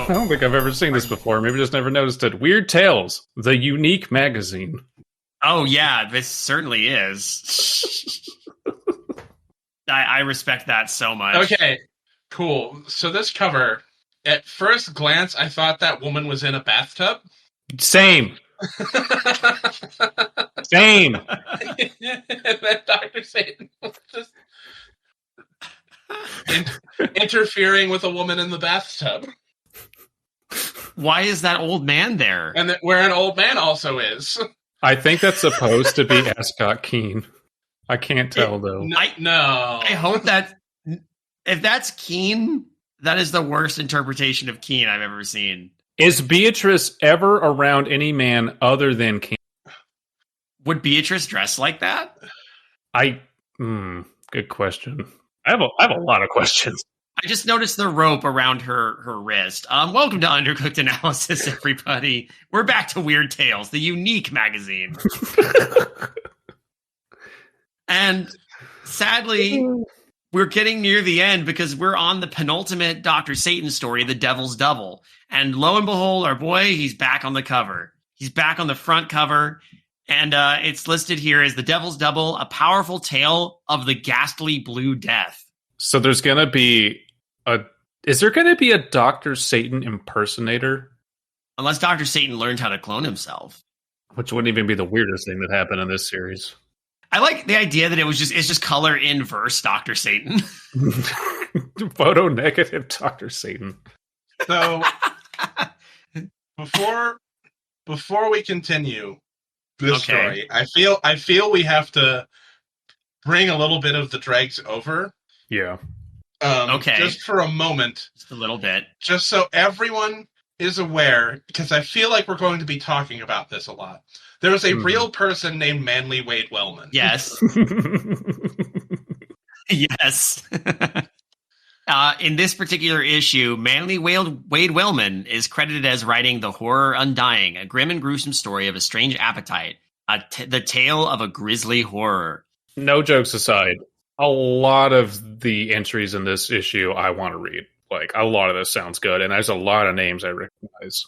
I don't think I've ever seen this before. Maybe just never noticed it. Weird Tales, the unique magazine. Oh, yeah, this certainly is. I respect that so much. Okay, cool. So this cover, at first glance, I thought that woman was in a bathtub. Same. Same. And then Dr. Satan was just interfering with a woman in the bathtub. Why is that old man there? And where an old man also is. I think that's supposed to be Ascott Keane. I can't tell, though. No. I hope that if that's Keane, that is the worst interpretation of Keane I've ever seen. Is Beatrice ever around any man other than Keane? Would Beatrice dress like that? Good question. I have a lot of questions. I just noticed the rope around her wrist. Welcome to Undercooked Analysis, everybody. We're back to Weird Tales, the unique magazine. And sadly, we're getting near the end because we're on the penultimate Dr. Satan story, The Devil's Double. And lo and behold, our boy, he's back on the cover. He's back on the front cover. And it's listed here as The Devil's Double, a powerful tale of the ghastly Blue Death. So there's going to be is there going to be a Dr. Satan impersonator? Unless Dr. Satan learned how to clone himself. Which wouldn't even be the weirdest thing that happened in this series. I like the idea that it's just color inverse Dr. Satan. Photo negative Dr. Satan. So before we continue this story, I feel we have to bring a little bit of the dregs over. Yeah. Just for a moment. Just a little bit. Just so everyone is aware, because I feel like we're going to be talking about this a lot. There was a real person named Manly Wade Wellman. Yes. Yes. In this particular issue, Manly Wade Wellman is credited as writing The Horror Undying, a grim and gruesome story of a strange appetite, the tale of a grisly horror. No jokes aside, a lot of the entries in this issue I want to read. Like, a lot of this sounds good, and there's a lot of names I recognize.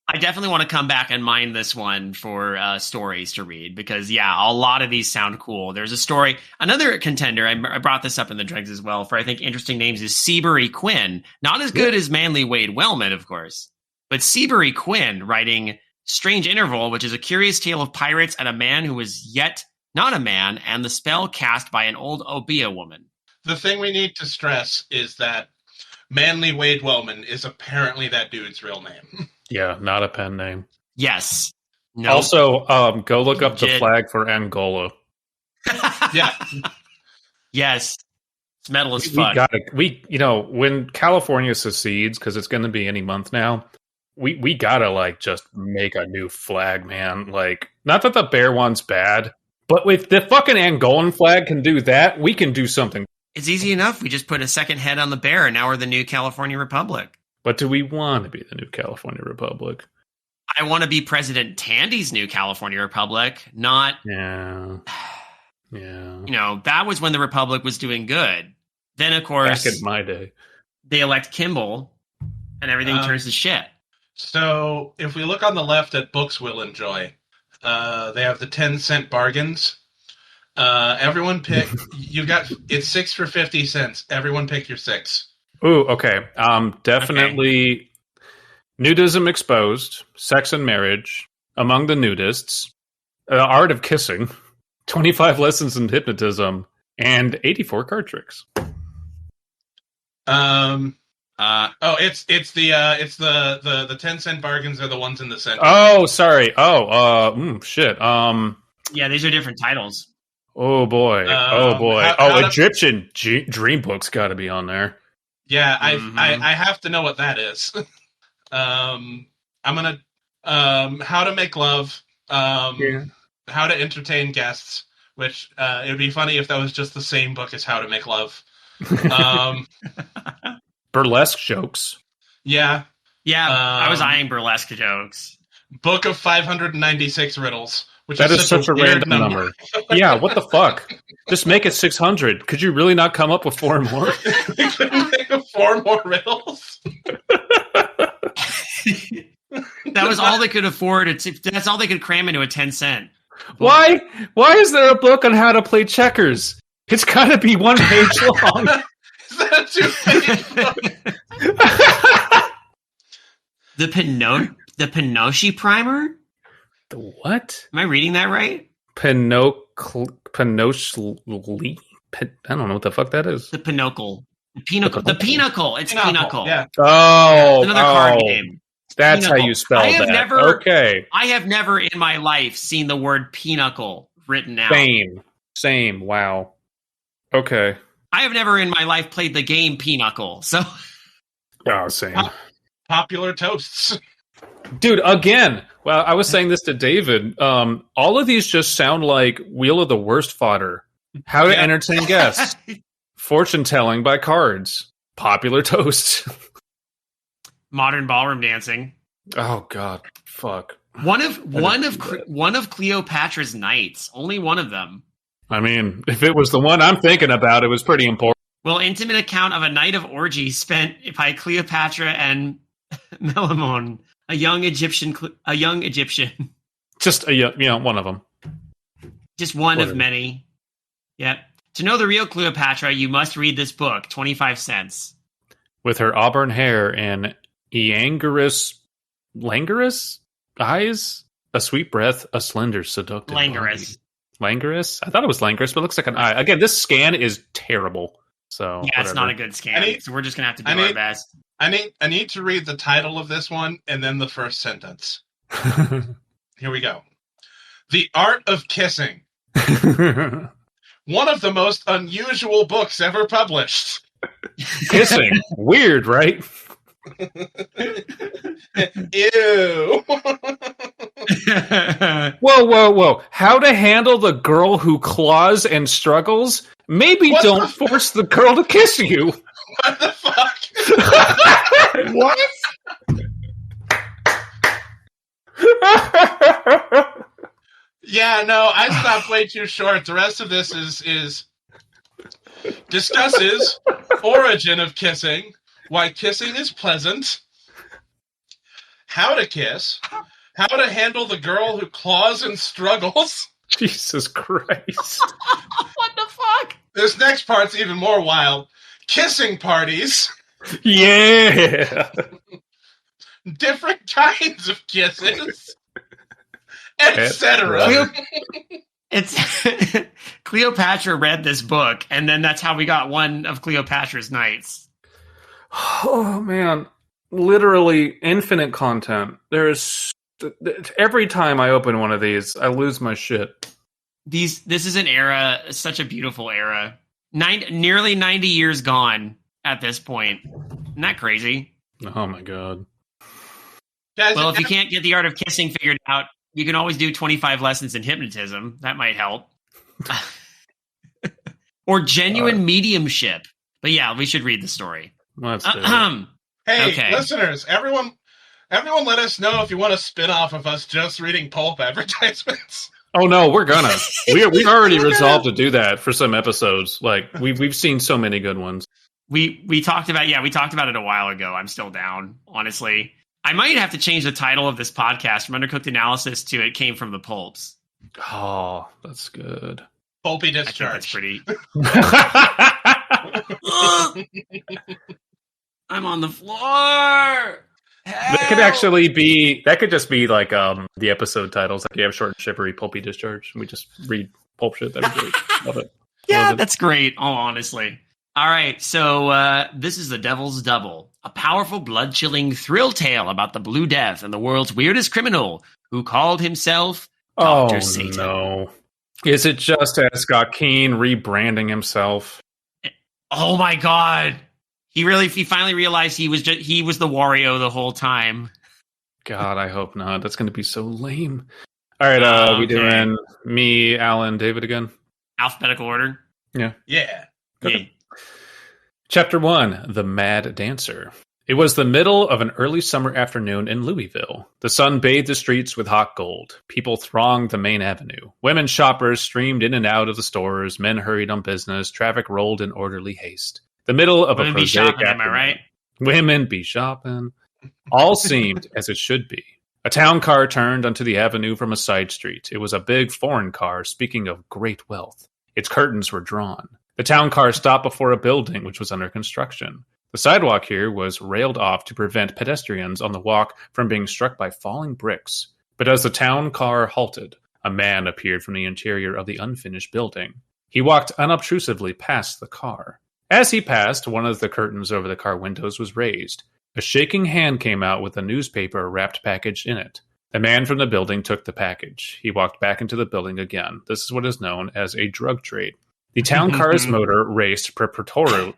I definitely want to come back and mine this one for stories to read because, yeah, a lot of these sound cool. There's a story. Another contender, I brought this up in the dregs as well, for I think interesting names is Seabury Quinn. Not as good as Manly Wade Wellman, of course, but Seabury Quinn writing Strange Interval, which is a curious tale of pirates and a man who is yet not a man, and the spell cast by an old Obeah woman. The thing we need to stress is that Manly Wade Wellman is apparently that dude's real name. Yeah, not a pen name. Yes. No. Also, go look up the flag for Angola. Yeah. Yes. It's metal as fuck. When California secedes, because it's going to be any month now, we gotta like just make a new flag, man. Like, not that the bear one's bad, but if the fucking Angolan flag can do that, we can do something. It's easy enough. We just put a second head on the bear, and now we're the new California Republic. But do we want to be the new California Republic? I want to be President Tandy's new California Republic, not... Yeah. Yeah. You know, that was when the Republic was doing good. Then, of course... Back in my day. They elect Kimball, and everything turns to shit. So, if we look on the left at Books We'll Enjoy, they have the 10-cent bargains. Everyone pick... It's 6 for 50 cents. Everyone pick your 6. Ooh, okay. Definitely nudism exposed, sex and marriage, among the nudists, art of kissing, 25 lessons in hypnotism, and 84 card tricks. It's the 10-cent bargains are the ones in the center. Oh, sorry. Shit. Yeah, these are different titles. Oh boy. Egyptian dream books got to be on there. Yeah, I have to know what that is. I'm gonna how to make love, how to entertain guests, which it'd be funny if that was just the same book as How to Make Love. Burlesque jokes. Yeah. I was eyeing burlesque jokes. Book of 596 riddles. Which that is such a random number. Yeah, what the fuck? Just make it 600. Could you really not come up with 4 more? We couldn't think of 4 more riddles. That was all they could afford. That's all they could cram into a 10-cent. Why is there a book on how to play checkers? It's got to be 1 page long. Is that a 2-page book? The Pinoshi Primer? The what? Am I reading that right? Pinochli? I don't know what the fuck that is. The Pinnacle. The Pinnacle. It's Pinnacle. Yeah. Oh, It's another card game. That's Pinnacle. how you spell that. Okay. I have never in my life seen the word Pinnacle written out. Same. Wow. Okay. I have never in my life played the game Pinnacle. So. Oh, same. Popular toasts. Dude, again. Well, I was saying this to David. All of these just sound like Wheel of the Worst fodder. How to entertain guests. Fortune telling by cards. Popular toasts. Modern ballroom dancing. Oh God, fuck. One of Cleopatra's knights. Only one of them. I mean, if it was the one I'm thinking about, it was pretty important. Well, intimate account of a night of orgy spent by Cleopatra and Melamon, a young Egyptian. Just one of them. Just one of many. Yep. To know the real Cleopatra, you must read this book. 25 cents. With her auburn hair and languorous eyes, a sweet breath, a slender, seductive languorous. body. Languorous? I thought it was languorous, but it looks like an eye. Again, this scan is terrible. So yeah, it's not a good scan. So we're just gonna have to do our best. I need to read the title of this one and then the first sentence. Here we go. The Art of Kissing. One of the most unusual books ever published. Kissing. Weird, right? Ew. Whoa. How to handle the girl who claws and struggles? Maybe don't force the girl to kiss you. What the fuck? What? Yeah, no, I stopped way too short. The rest of this is discusses origin of kissing, why kissing is pleasant, how to kiss, how to handle the girl who claws and struggles. Jesus Christ. What the fuck? This next part's even more wild. Kissing parties. Yeah. Different kinds of kisses. Etc. It's Cleopatra read this book, and then that's how we got one of Cleopatra's knights. Oh man, literally infinite content. There's every time I open one of these, I lose my shit. This is an era, such a beautiful era. Nearly 90 years gone at this point. Isn't that crazy? Oh my god. Guys, well, if you can't get the art of kissing figured out, you can always do 25 lessons in hypnotism. That might help. Or genuine mediumship. But yeah, we should read the story. Hey, listeners, everyone let us know if you want a spin-off of us just reading pulp advertisements. Oh no, we're gonna. We've already resolved to do that for some episodes. Like we've seen so many good ones. We talked about it a while ago. I'm still down, honestly. I might have to change the title of this podcast from Undercooked Analysis to It Came from the Pulps. Oh, that's good. Pulpy discharge. That's pretty. I'm on the floor. Help! That could just be like the episode titles. Like you have short and shivery, pulpy discharge. And we just read pulp shit. That'd be great. Love it. Yeah, that's great. Oh, honestly. All right, so this is The Devil's Double, a powerful, blood-chilling thrill tale about the Blue Death and the world's weirdest criminal who called himself Dr. Satan. No. Is it just Ascott Keane rebranding himself? Oh my god. He finally realized he was the Wario the whole time. God, I hope not. That's going to be so lame. All right, we doing me, Alan, David again? Alphabetical order? Yeah. Okay. Yeah. Chapter 1, The Mad Dancer. It was the middle of an early summer afternoon in Louisville. The sun bathed the streets with hot gold. People thronged the main avenue. Women shoppers streamed in and out of the stores. Men hurried on business. Traffic rolled in orderly haste. The middle of a prosaic afternoon. Am I right? Women be shopping. All seemed as it should be. A town car turned onto the avenue from a side street. It was a big foreign car, speaking of great wealth. Its curtains were drawn. The town car stopped before a building which was under construction. The sidewalk here was railed off to prevent pedestrians on the walk from being struck by falling bricks. But as the town car halted, a man appeared from the interior of the unfinished building. He walked unobtrusively past the car. As he passed, one of the curtains over the car windows was raised. A shaking hand came out with a newspaper wrapped package in it. The man from the building took the package. He walked back into the building again. This is what is known as a drug trade. The town car's motor raced preparatory.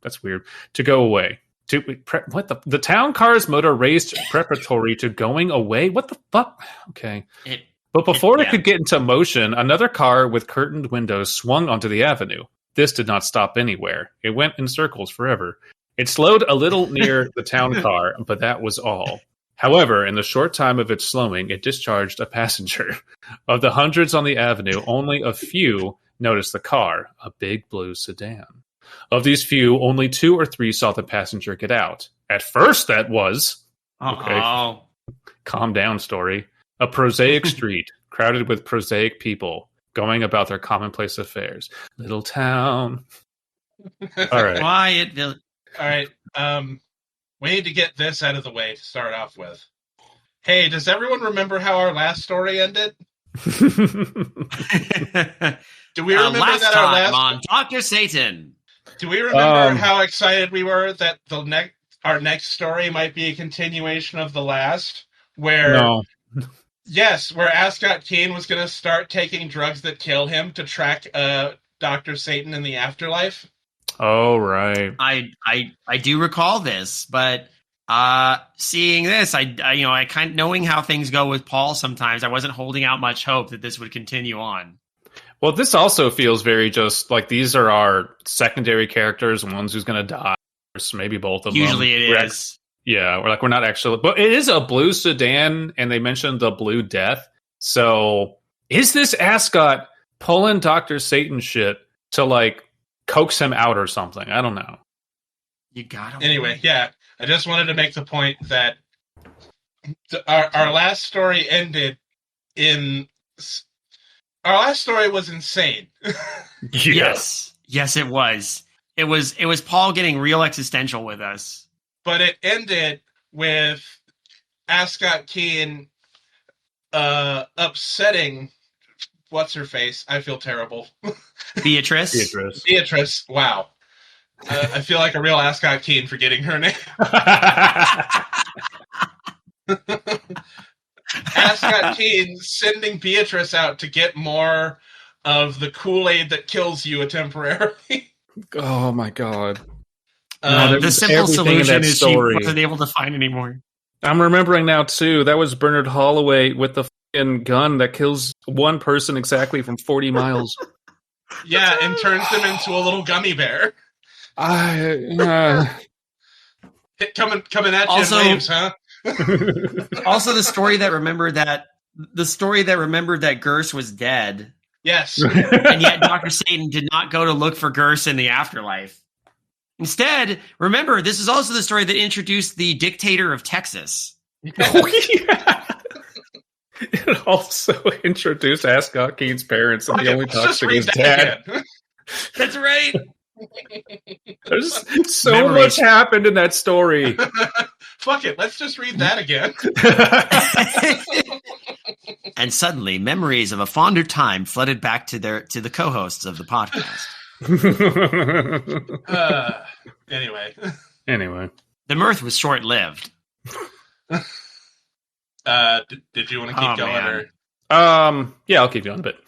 That's weird. To go away. The town car's motor raced preparatory to going away? What the fuck? Okay. But before it could get into motion, another car with curtained windows swung onto the avenue. This did not stop anywhere. It went in circles forever. It slowed a little near the town car, but that was all. However, in the short time of its slowing, it discharged a passenger. Of the hundreds on the avenue, only a few noticed the car, a big blue sedan. Of these few, only 2 or 3 saw the passenger get out. At first, that was... Okay. Calm down, story. A prosaic street, crowded with prosaic people, going about their commonplace affairs. Little town. All right. Quiet village. All right. We need to get this out of the way to start off with. Hey, does everyone remember how our last story ended? Do we remember last that time our last on Dr. Satan? Do we remember how excited we were that our next story might be a continuation of the last? Where Yes, where Ascott Keane was going to start taking drugs that kill him to track Dr. Satan in the afterlife. Oh, right. I do recall this, but seeing this, I kind of knowing how things go with Paul sometimes, I wasn't holding out much hope that this would continue on. Well, this also feels very just like these are our secondary characters, ones who's going to die, or maybe both of them. Usually it is. Yeah, we're not actually, but it is a blue sedan, and they mentioned the Blue Death. So, is this Ascot pulling Dr. Satan shit to like coax him out or something? I don't know. You got him. Anyway, yeah, I just wanted to make the point that our last story ended in. Our last story was insane. Yes, it was. It was Paul getting real existential with us. But it ended with Ascott Keane upsetting what's her face. I feel terrible. Beatrice. Wow. I feel like a real Ascot Keane forgetting her name. Ascott Keane sending Beatrice out to get more of the Kool-Aid that kills you temporarily. Oh my god. The simple solution is she wasn't able to find anymore. I'm remembering now, too. That was Bernard Holloway with the fucking gun that kills one person exactly from 40 miles. Yeah, and turns them into a little gummy bear. Coming at you in waves, huh? Also, the story that remembered that Gerse was dead. Yes. And yet Dr. Satan did not go to look for Gerse in the afterlife. Instead, remember, this is also the story that introduced the dictator of Texas. Oh, yeah. It also introduced Ascott Keane's parents, and he only talks to his dad. That's right. There's so much happened in that story. Fuck it, let's just read that again. And suddenly, memories of a fonder time flooded back to the co-hosts of the podcast. Anyway, the mirth was short-lived. Did you want to keep going? Or? Yeah, I'll keep going a bit.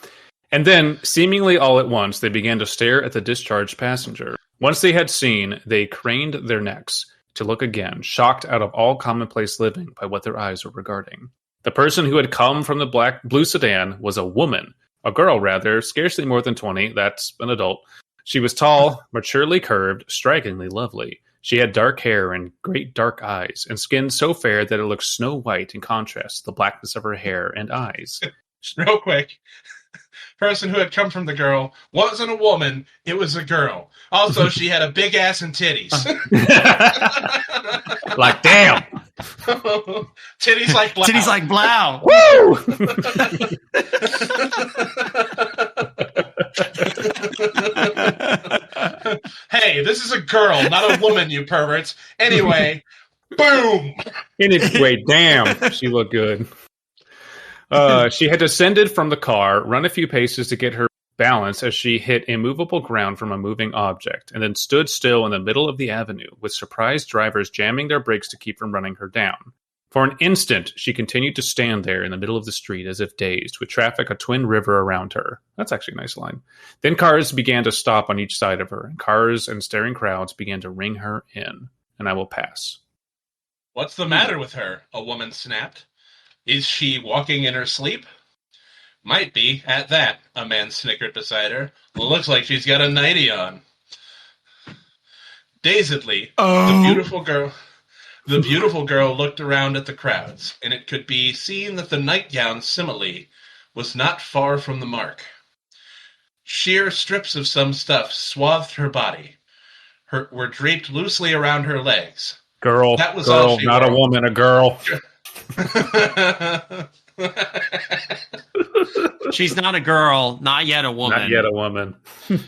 And then, seemingly all at once, they began to stare at the discharged passenger. Once they had seen, they craned their necks to look again, shocked out of all commonplace living by what their eyes were regarding. The person who had come from the blue sedan was a woman. A girl, rather, scarcely more than 20, that's an adult. She was tall, maturely curved, strikingly lovely. She had dark hair and great dark eyes, and skin so fair that it looked snow white in contrast to the blackness of her hair and eyes. Real quick, person who had come from the girl wasn't a woman, it was a girl. Also, she had a big ass and titties. Like, damn. Titties like blow. Titties like blow. Woo! Hey, this is a girl, not a woman, you perverts. Anyway, boom. Anyway, damn. She looked good. She had descended from the car, run a few paces to get her balance as she hit immovable ground from a moving object, and then stood still in the middle of the avenue, with surprised drivers jamming their brakes to keep from running her down. For an instant, she continued to stand there in the middle of the street as if dazed, with traffic a twin river around her. That's actually a nice line. Then cars began to stop on each side of her, and cars and staring crowds began to ring her in. And I will pass. What's the matter with her? A woman snapped. Is she walking in her sleep? Might be, at that, a man snickered beside her. Looks like she's got a nightie on. Dazedly, the beautiful girl looked around at the crowds, and it could be seen that the nightgown simile was not far from the mark. Sheer strips of some stuff swathed her body. Were draped loosely around her legs. Girl, that was girl, all she not wore. A woman, a girl. She's not a girl, not yet a woman. Not yet a woman.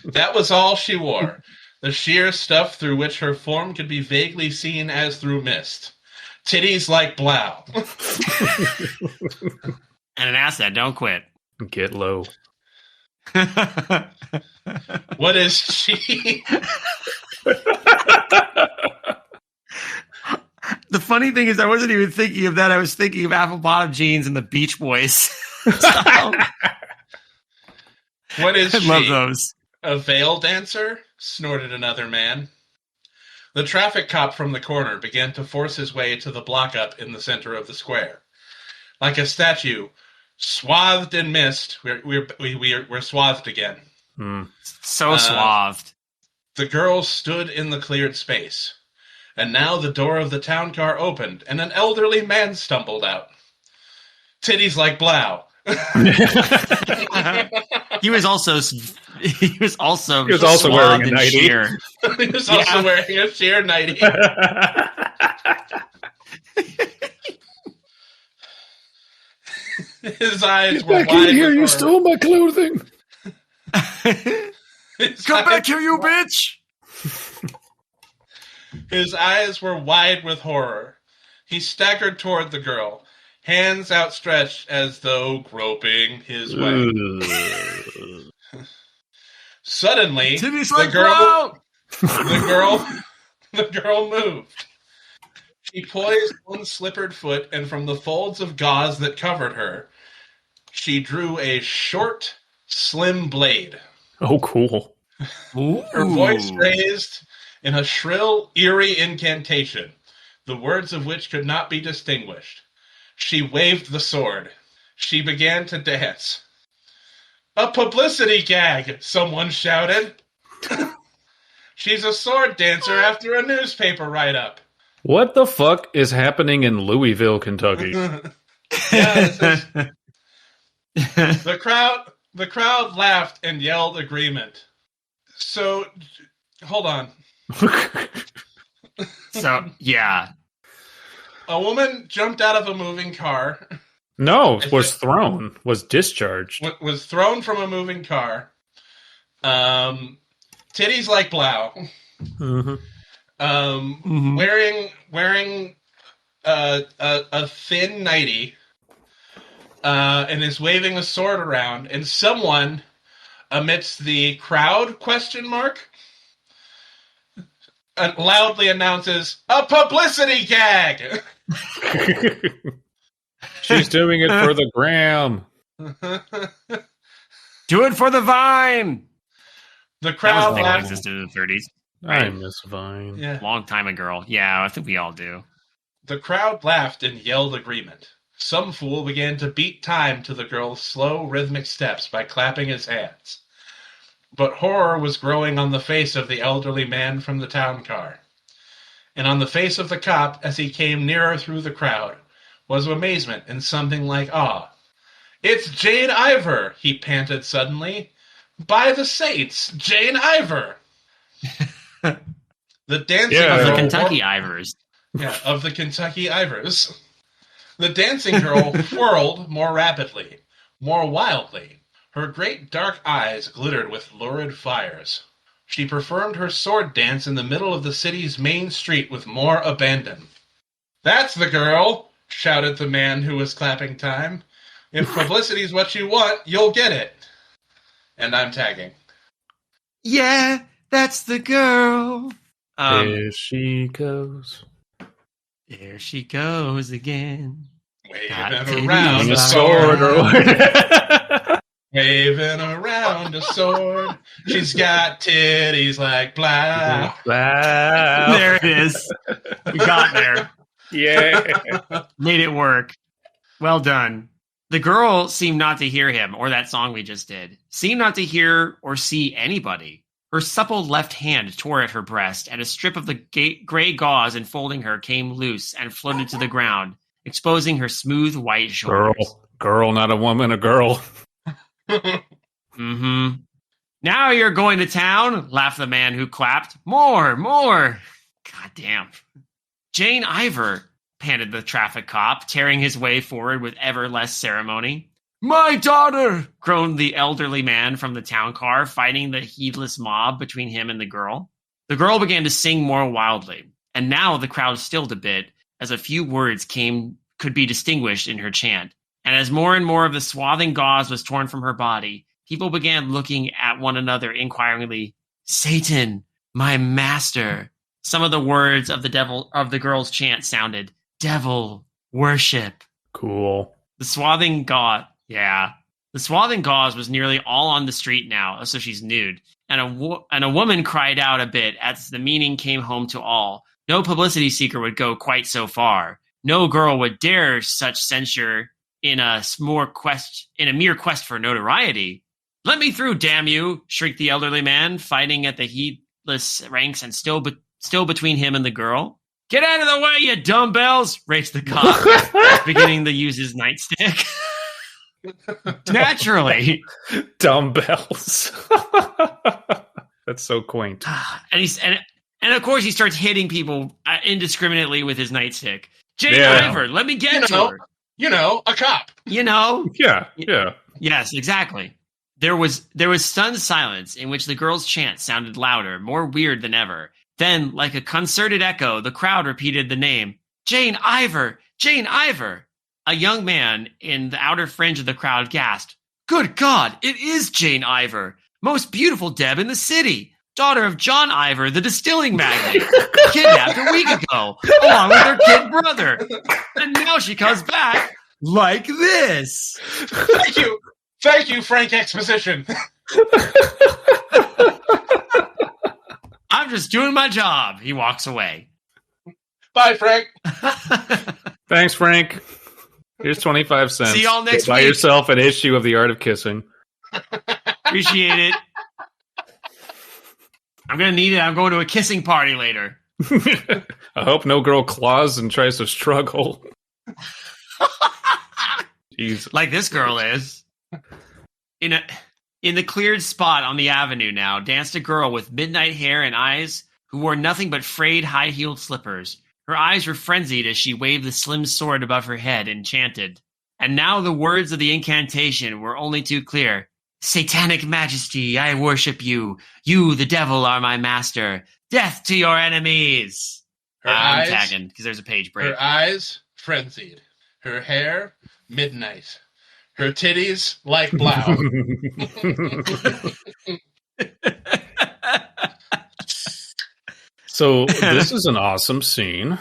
That was all she wore. The sheer stuff through which her form could be vaguely seen as through mist. Titties like blow. And an ass that don't quit. Get low. What is she? The funny thing is, I wasn't even thinking of that. I was thinking of apple bottom jeans and the Beach Boys. What is she? I love those. A veil dancer? Snorted another man. The traffic cop from the corner began to force his way to the block-up in the center of the square. Like a statue, swathed in mist, we're swathed again. So swathed. The girl stood in the cleared space. And now the door of the town car opened, and an elderly man stumbled out. Titties like blow. He was also wearing a nightie. sheer. He was also wearing a sheer nightie. His eyes were wide. You stole my clothing. Come back here, you bitch! His eyes were wide with horror. He staggered toward the girl, hands outstretched as though groping his way. Suddenly, the girl moved. She poised one slippered foot, and from the folds of gauze that covered her, she drew a short, slim blade. Oh, cool. Her voice raised in a shrill, eerie incantation, the words of which could not be distinguished. She waved the sword. She began to dance. A publicity gag, someone shouted. She's a sword dancer after a newspaper write-up. What the fuck is happening in Louisville, Kentucky? The crowd laughed and yelled agreement. So, hold on. So, yeah. A woman jumped out of a moving car. No, was thrown. Was discharged. Was thrown from a moving car. Titties like blow. Mm-hmm. Wearing a thin nightie. And is waving a sword around. And someone, amidst the crowd, loudly announces, a publicity gag! She's doing it for the gram. Do it for the Vine! The crowd that existed in the 30s. Right? I miss Vine. Yeah. Long time ago. Yeah, I think we all do. The crowd laughed and yelled agreement. Some fool began to beat time to the girl's slow, rhythmic steps by clapping his hands. But horror was growing on the face of the elderly man from the town car. And on the face of the cop, as he came nearer through the crowd, was amazement and something like awe. "It's Jane Ivor!" he panted suddenly. "By the saints, Jane Ivor!" The dancing the girl Kentucky Ivors. Yeah, of the Kentucky Ivers. The dancing girl whirled more rapidly, more wildly. Her great dark eyes glittered with lurid fires. She performed her sword dance in the middle of the city's main street with more abandon. "That's the girl!" shouted the man who was clapping time. "If publicity's what you want, you'll get it." And I'm tagging. Yeah, that's the girl. There she goes. There she goes again. Waving around a a sword. Waving around a sword. She's got titties like blah. Wow. There it is. We got there. Yeah. Made it work. Well done. The girl seemed not to hear him, or that song we just did. Seemed not to hear or see anybody. Her supple left hand tore at her breast, and a strip of the gray gauze enfolding her came loose and floated to the ground, exposing her smooth white shoulders. Girl, not a woman, a girl. Mm-hmm. Now you're going to town, laughed the man who clapped. More. God damn. Jane Ivor, panted the traffic cop, tearing his way forward with ever less ceremony. My daughter, groaned the elderly man from the town car, fighting the heedless mob between him and the girl. The girl began to sing more wildly, and now the crowd stilled a bit as a few words could be distinguished in her chant. And as more and more of the swathing gauze was torn from her body, people began looking at one another inquiringly. Satan, my master. Some of the words of the girl's chant sounded. Devil, worship. Cool. The swathing gauze was nearly all on the street now, so she's nude. And a woman cried out a bit as the meaning came home to all. No publicity seeker would go quite so far. No girl would dare such censure in a mere quest for notoriety. Let me through, damn you! Shrieked the elderly man, fighting at the heedless ranks and still between him and the girl. Get out of the way, you dumbbells! Raged the cop, beginning to use his nightstick. Naturally. Dumbbells. That's so quaint. And of course he starts hitting people indiscriminatty with his nightstick. Jane Ivor, let me get to her. A cop. Yeah. Yes, exactly. There was stunned silence in which the girl's chant sounded louder, more weird than ever. Then, like a concerted echo, the crowd repeated the name. Jane Ivor! Jane Ivor! A young man in the outer fringe of the crowd gasped. Good God, it is Jane Ivor! Most beautiful Deb in the city! Daughter of John Ivor, the distilling magnate! Kidnapped a week ago, along with her kid brother! And now she comes back like this! Thank you, Frank Exposition! I'm just doing my job. He walks away. Bye, Frank. Thanks, Frank. Here's 25 cents. See y'all next week. Buy yourself an issue of The Art of Kissing. Appreciate it. I'm going to need it. I'm going to a kissing party later. I hope no girl claws and tries to struggle. Jeez. Like this girl is. In the cleared spot on the avenue now danced a girl with midnight hair and eyes who wore nothing but frayed high-heeled slippers. Her eyes were frenzied as she waved the slim sword above her head and chanted. And now the words of the incantation were only too clear. Satanic majesty, I worship you. You, the devil, are my master. Death to your enemies. I'm tagging because there's a page break. Her eyes, frenzied. Her hair, midnight. Her titties, like blow. So this is an awesome scene.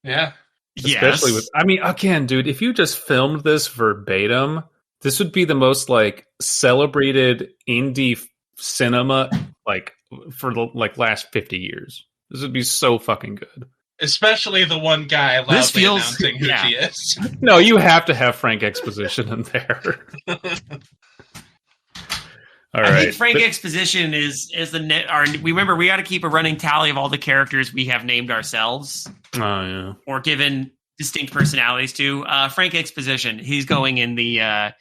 Yeah. Especially again, dude, if you just filmed this verbatim, this would be the most celebrated indie cinema for the last 50 years. This would be so fucking good. Especially the one guy loudly announcing who she is. No, you have to have Frank Exposition in there. All right. I think Frank Exposition is the net. Remember, we got to keep a running tally of all the characters we have named ourselves. Oh yeah. Or given distinct personalities to. Frank Exposition. He's going in the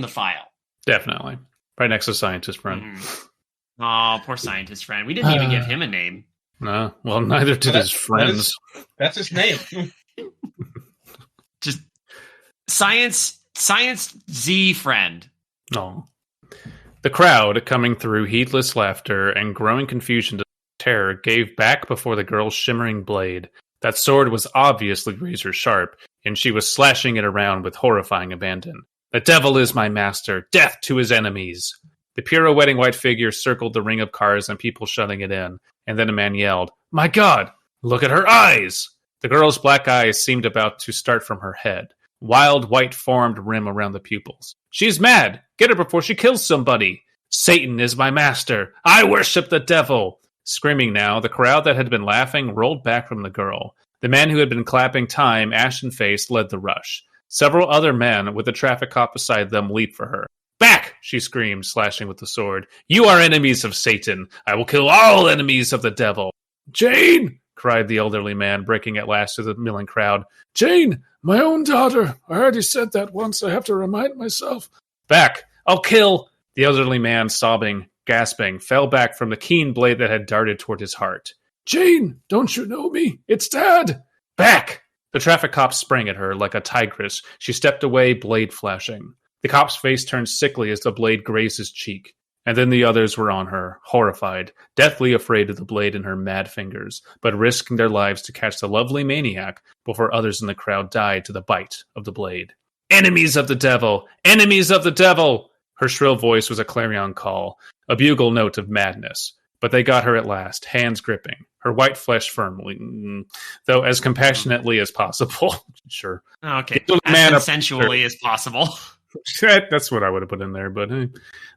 file. Definitely. Right next to Scientist Friend. Mm-hmm. Oh, poor Scientist Friend. We didn't even give him a name. No, well, neither did his friends. That's his name. Just science Z friend. No. The crowd, coming through heedless laughter and growing confusion to terror, gave back before the girl's shimmering blade. That sword was obviously razor sharp, and she was slashing it around with horrifying abandon. The devil is my master. Death to his enemies. The pirouetting white figure circled the ring of cars and people shutting it in, and then a man yelled, "My God, look at her eyes!" The girl's black eyes seemed about to start from her head. Wild white formed rim around the pupils. She's mad! Get her before she kills somebody! Satan is my master! I worship the devil! Screaming now, the crowd that had been laughing rolled back from the girl. The man who had been clapping time, ashen-faced, led the rush. Several other men, with a traffic cop beside them, leaped for her. "Back!" she screamed, slashing with the sword. "You are enemies of Satan! I will kill all enemies of the devil!" "Jane!" cried the elderly man, breaking at last to the milling crowd. "Jane! My own daughter! I already said that once. I have to remind myself." "Back! I'll kill—" The elderly man, sobbing, gasping, fell back from the keen blade that had darted toward his heart. "Jane! Don't you know me? It's Dad!" "Back!" The traffic cop sprang at her like a tigress. She stepped away, blade flashing. The cop's face turned sickly as the blade grazed his cheek. And then the others were on her, horrified, deathly afraid of the blade in her mad fingers, but risking their lives to catch the lovely maniac before others in the crowd died to the bite of the blade. "Enemies of the devil! Enemies of the devil!" Her shrill voice was a clarion call, a bugle note of madness. But they got her at last, hands gripping, her white flesh firmly, though as compassionately as possible. Sure. Okay, as consensually as possible. That's what I would have put in there, but hey.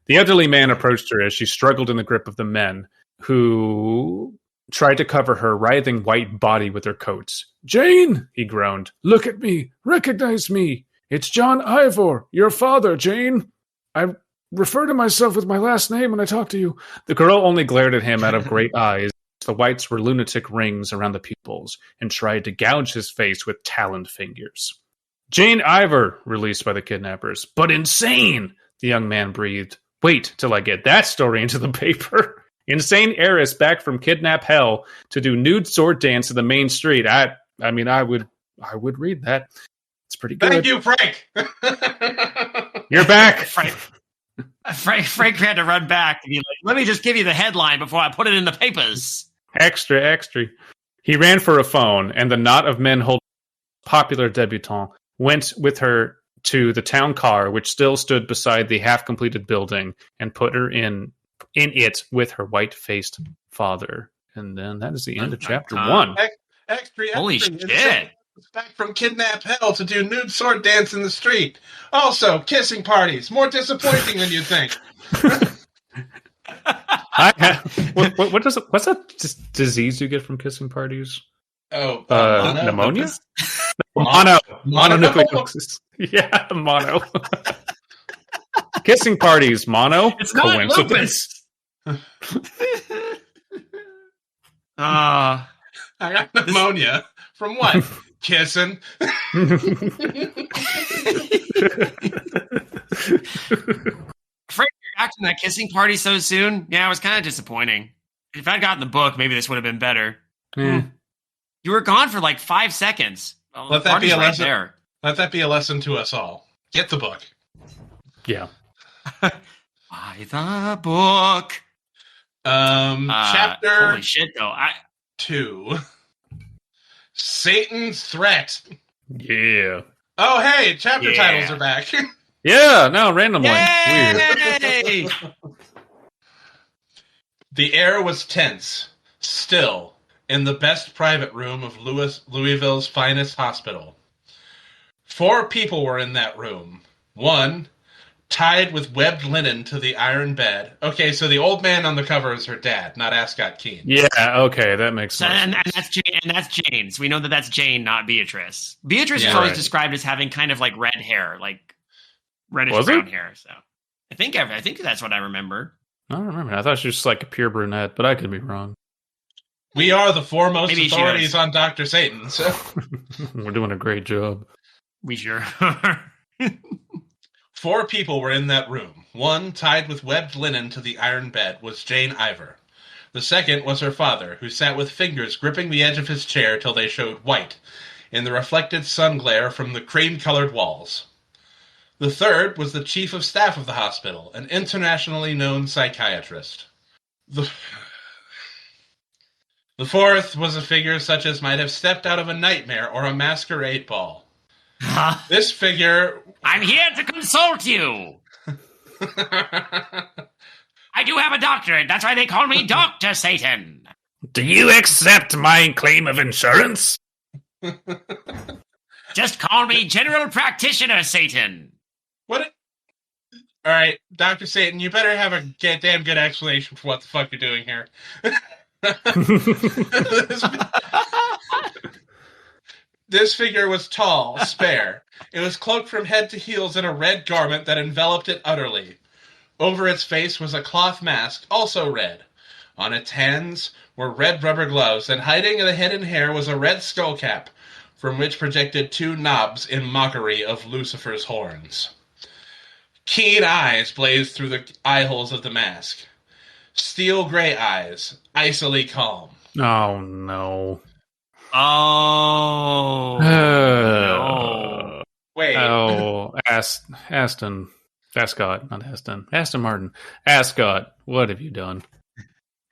The elderly man approached her as she struggled in the grip of the men, who tried to cover her writhing white body with their coats. "Jane!" he groaned. "Look at me! Recognize me! It's John Ivor, your father, Jane! I refer to myself with my last name when I talk to you." The girl only glared at him out of great eyes. The whites were lunatic rings around the pupils, and tried to gouge his face with taloned fingers. "Jane Ivor," released by the kidnappers. "But insane!" the young man breathed. "Wait till I get that story into the paper." Insane heiress back from kidnap hell to do nude sword dance in the main street. I would read that. It's pretty good. Thank you, Frank. You're back. Frank had to run back and be like, "Let me just give you the headline before I put it in the papers." Extra. He ran for a phone, and the knot of men holding popular debutante went with her to the town car, which still stood beside the half-completed building, and put her in it with her white-faced father. And then that is the end of chapter 1. Extra. Holy shit. It's back from kidnap hell to do nude sword dance in the street. Also, kissing parties. More disappointing than you think. What's that disease you get from kissing parties? Oh, pneumonia? Mononucleosis. Yeah, mono. Kissing parties, mono. It's not coincidence. I got pneumonia. From what? Kissing. Frank, you're acting that kissing party so soon? Yeah, it was kind of disappointing. If I'd gotten the book, maybe this would have been better. You were gone for like 5 seconds. Well, Let that be a lesson. There. Let that be a lesson to us all. Get the book. Yeah. Buy the book. Chapter. Holy shit, though. 2. Satan's Threat. Yeah. Oh, hey, chapter titles are back. Yeah, no, randomly. Yay! Weird. The air was tense, still, in the best private room of Louisville's finest hospital. 4 people were in that room. 1, tied with webbed linen to the iron bed. Okay, so the old man on the cover is her dad, not Ascott Keane. Yeah, okay, that makes sense. And that's Jane. So we know that that's Jane, not Beatrice. Beatrice is always described as having kind of like red hair, like reddish brown hair. So I think that's what I remember. I don't remember. I thought she was just like a pure brunette, but I could be wrong. We are the foremost authorities on Dr. Satan, so we're doing a great job. We sure are. 4 people were in that room. 1, tied with webbed linen to the iron bed, was Jane Ivor. The second was her father, who sat with fingers gripping the edge of his chair till they showed white in the reflected sun glare from the cream-colored walls. The third was the chief of staff of the hospital, an internationally known psychiatrist. The fourth was a figure such as might have stepped out of a nightmare or a masquerade ball. This figure... I'm here to consult you! I do have a doctorate. That's why they call me Dr. Satan. Do you accept my claim of insurance? Just call me General Practitioner Satan. What? All right, Dr. Satan, you better have a damn good explanation for what the fuck you're doing here. This figure was tall, spare. It was cloaked from head to heels in a red garment that enveloped it utterly. Over its face was a cloth mask, also red. On its hands were red rubber gloves, and hiding the head and hair was a red skull cap, from which projected two knobs in mockery of Lucifer's horns. Keen eyes blazed through the eye holes of the mask. Steel gray eyes, icily calm. Oh, no. Oh, no. Wait. Oh, Aston. Ascott, not Aston. Aston Martin. Ascott, what have you done?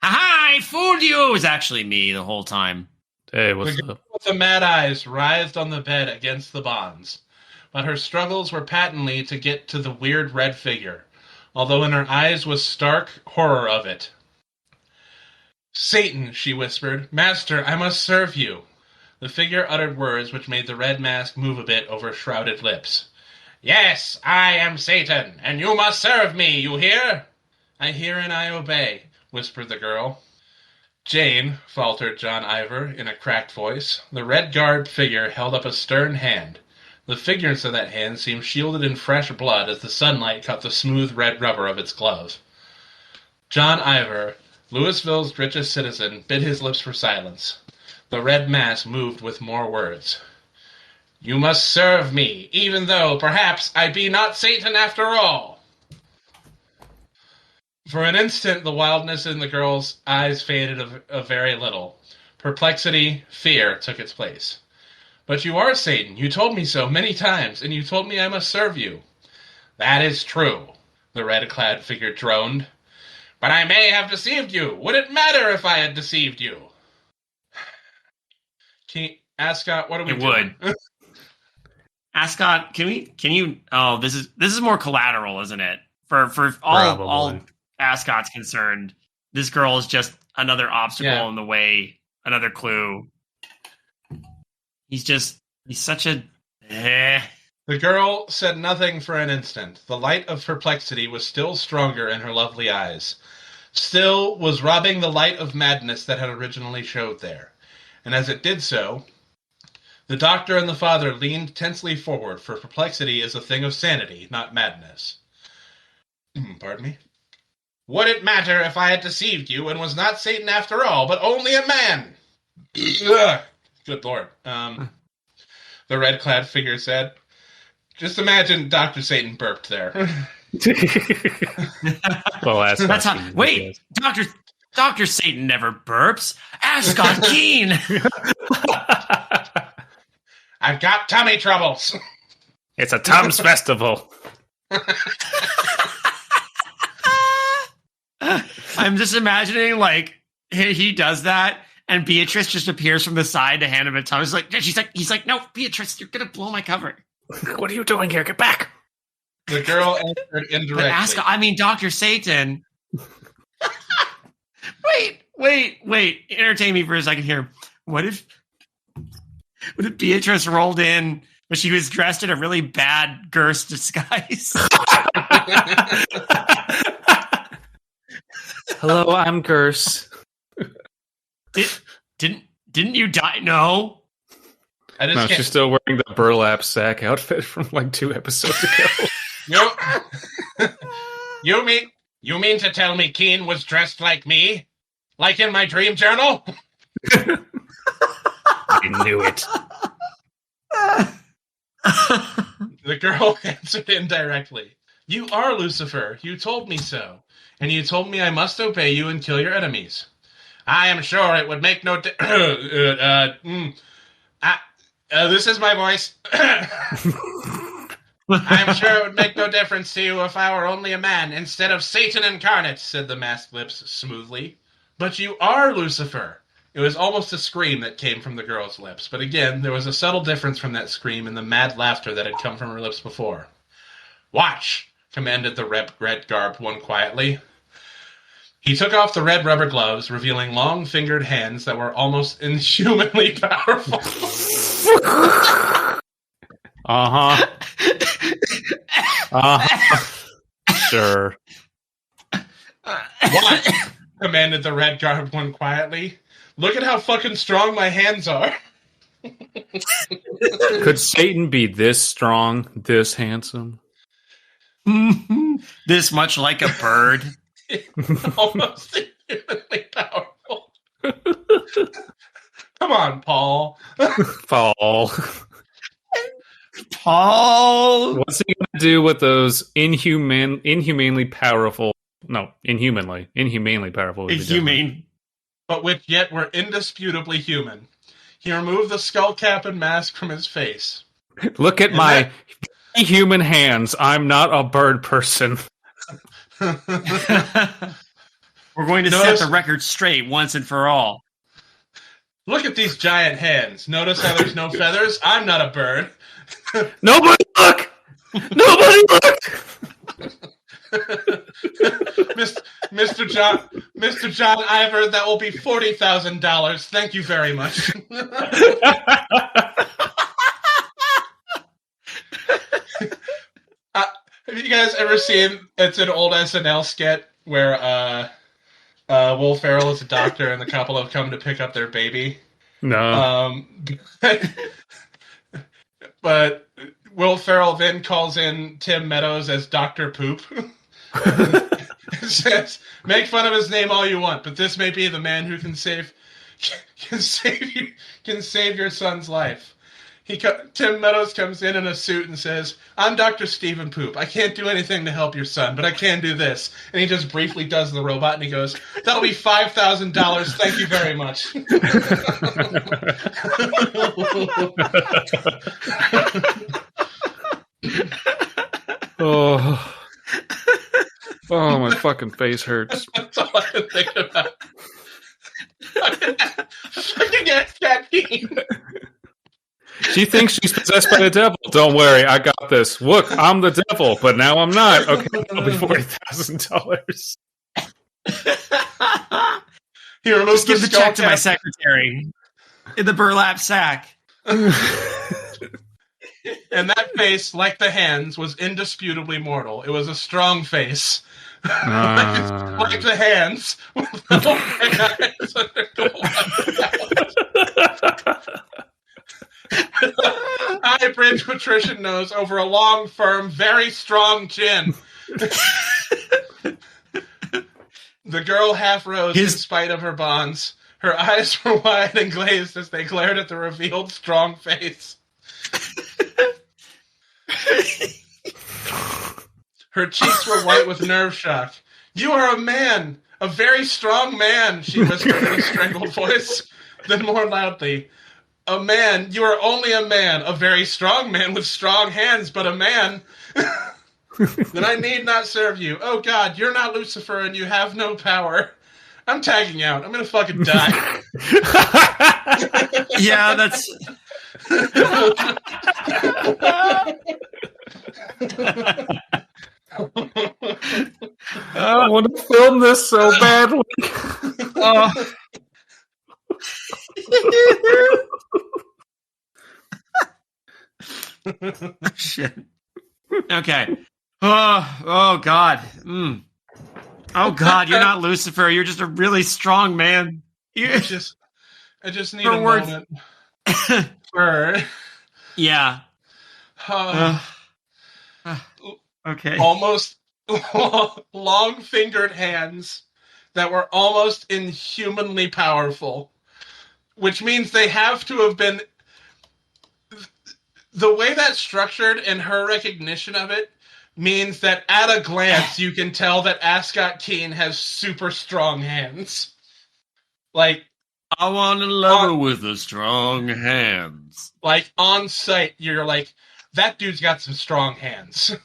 Aha, I fooled you! It was actually me the whole time. Hey, what's The girl up? with the mad eyes writhed on the bed against the bonds, but her struggles were patently to get to the weird red figure, although in her eyes was stark horror of it. Satan, she whispered, Master, I must serve you. The figure uttered words which made the red mask move a bit over shrouded lips. Yes, I am Satan, and you must serve me, you hear? I hear and I obey, whispered the girl. Jane, faltered John Ivor in a cracked voice. The red-garbed figure held up a stern hand. The fingers of that hand seemed shielded in fresh blood as the sunlight cut the smooth red rubber of its glove. John Ivor, Louisville's richest citizen, bit his lips for silence. The red mask moved with more words. You must serve me, even though, perhaps, I be not Satan after all. For an instant, the wildness in the girl's eyes faded a very little. Perplexity, fear took its place. But you are Satan. You told me so many times, and you told me I must serve you. That is true, the red-clad figure droned. But I may have deceived you. Would it matter if I had deceived you? Ascott, what are we doing? It would. Ascott, can you? Oh, this is more collateral, isn't it? For all Ascott's concerned, this girl is just another obstacle in the way, another clue. He's such a. The girl said nothing for an instant. The light of perplexity was still stronger in her lovely eyes. Still was robbing the light of madness that had originally showed there. And as it did so, the doctor and the father leaned tensely forward, for perplexity is a thing of sanity, not madness. Pardon me? Would it matter if I had deceived you and was not Satan after all, but only a man? Good Lord. The red-clad figure said. Just imagine Dr. Satan burped there. Well, that's how. Wait, Dr. Satan never burps. Ascott Keane. I've got tummy troubles. It's a Tom's festival. I'm just imagining like he does that, and Beatrice just appears from the side to hand him a Tom. He's like, no, Beatrice, you're gonna blow my cover. What are you doing here? Get back! The girl answered indirectly. Dr. Satan. Wait. Entertain me for a second here. What if Beatrice rolled in, but she was dressed in a really bad Gerst disguise? Hello, I'm Gerst. Didn't you die? No. No, she's still wearing the burlap sack outfit from like 2 episodes ago. You mean to tell me Keane was dressed like me? Like in my dream journal? I knew it. The girl answered indirectly. You are Lucifer. You told me so. And you told me I must obey you and kill your enemies. I am sure it would make no this is my voice. I'm sure it would make no difference to you if I were only a man instead of Satan incarnate, said the masked lips smoothly. But you are Lucifer. It was almost a scream that came from the girl's lips, but again, there was a subtle difference from that scream and the mad laughter that had come from her lips before. Watch, commanded the red-garbed one quietly. He took off the red rubber gloves, revealing long-fingered hands that were almost inhumanly powerful. Uh-huh. Sure. What? Commanded the red-garbed one quietly. Look at how fucking strong my hands are. Could Satan be this strong, this handsome? This much like a bird? Almost infinitely powerful. Come on, Paul. Paul. What's he going to do with those inhumanely powerful... No, inhumanely powerful. Inhumane. But which yet were indisputably human. He removed the skull cap and mask from his face. Look at my human hands. I'm not a bird person. We're going to set the record straight once and for all. Look at these giant hands. Notice how there's no feathers? I'm not a bird. Nobody look! Nobody look! Mr. John Ivor, that will be $40,000. Thank you very much. Have you guys ever seen? It's an old SNL skit where Will Ferrell is a doctor and the couple have come to pick up their baby. No. But Will Ferrell then calls in Tim Meadows as Dr. Poop. Says, make fun of his name all you want, but this may be the man who can save your son's life. Tim Meadows comes in a suit and says, I'm Dr. Stephen Poop. I can't do anything to help your son, but I can do this. And he just briefly does the robot, and he goes, that'll be $5,000. Thank you very much. Oh, my fucking face hurts. That's all I can think about. Fucking Ascott Keane. She thinks she's possessed by the devil. Don't worry, I got this. Look, I'm the devil, but now I'm not. Okay, it'll be $40,000. He removes Just give the check to my secretary in the burlap sack. And that face, like the hands, was indisputably mortal. It was a strong face. Like the hands. With little eyes under gold. High bridge patrician nose over a long, firm, very strong chin. The girl half rose in spite of her bonds. Her eyes were wide and glazed as they glared at the revealed strong face. Her cheeks were white with nerve shock. You are a man, a very strong man, she whispered in a strangled voice. Then more loudly, a man, you are only a man, a very strong man with strong hands, but a man. Then I need not serve you. Oh God, you're not Lucifer and you have no power. I'm tagging out. I'm gonna fucking die. Yeah, that's... I want to film this so badly. Shit. Okay. Oh God. Oh God, you're not Lucifer. You're just a really strong man. I just need a moment. Yeah. Okay. Almost long-fingered hands that were almost inhumanly powerful, which means they have to have been... The way that's structured and her recognition of it means that at a glance you can tell that Ascott Keane has super strong hands. Like, I want to love her with the strong hands. Like, on sight, you're like, that dude's got some strong hands.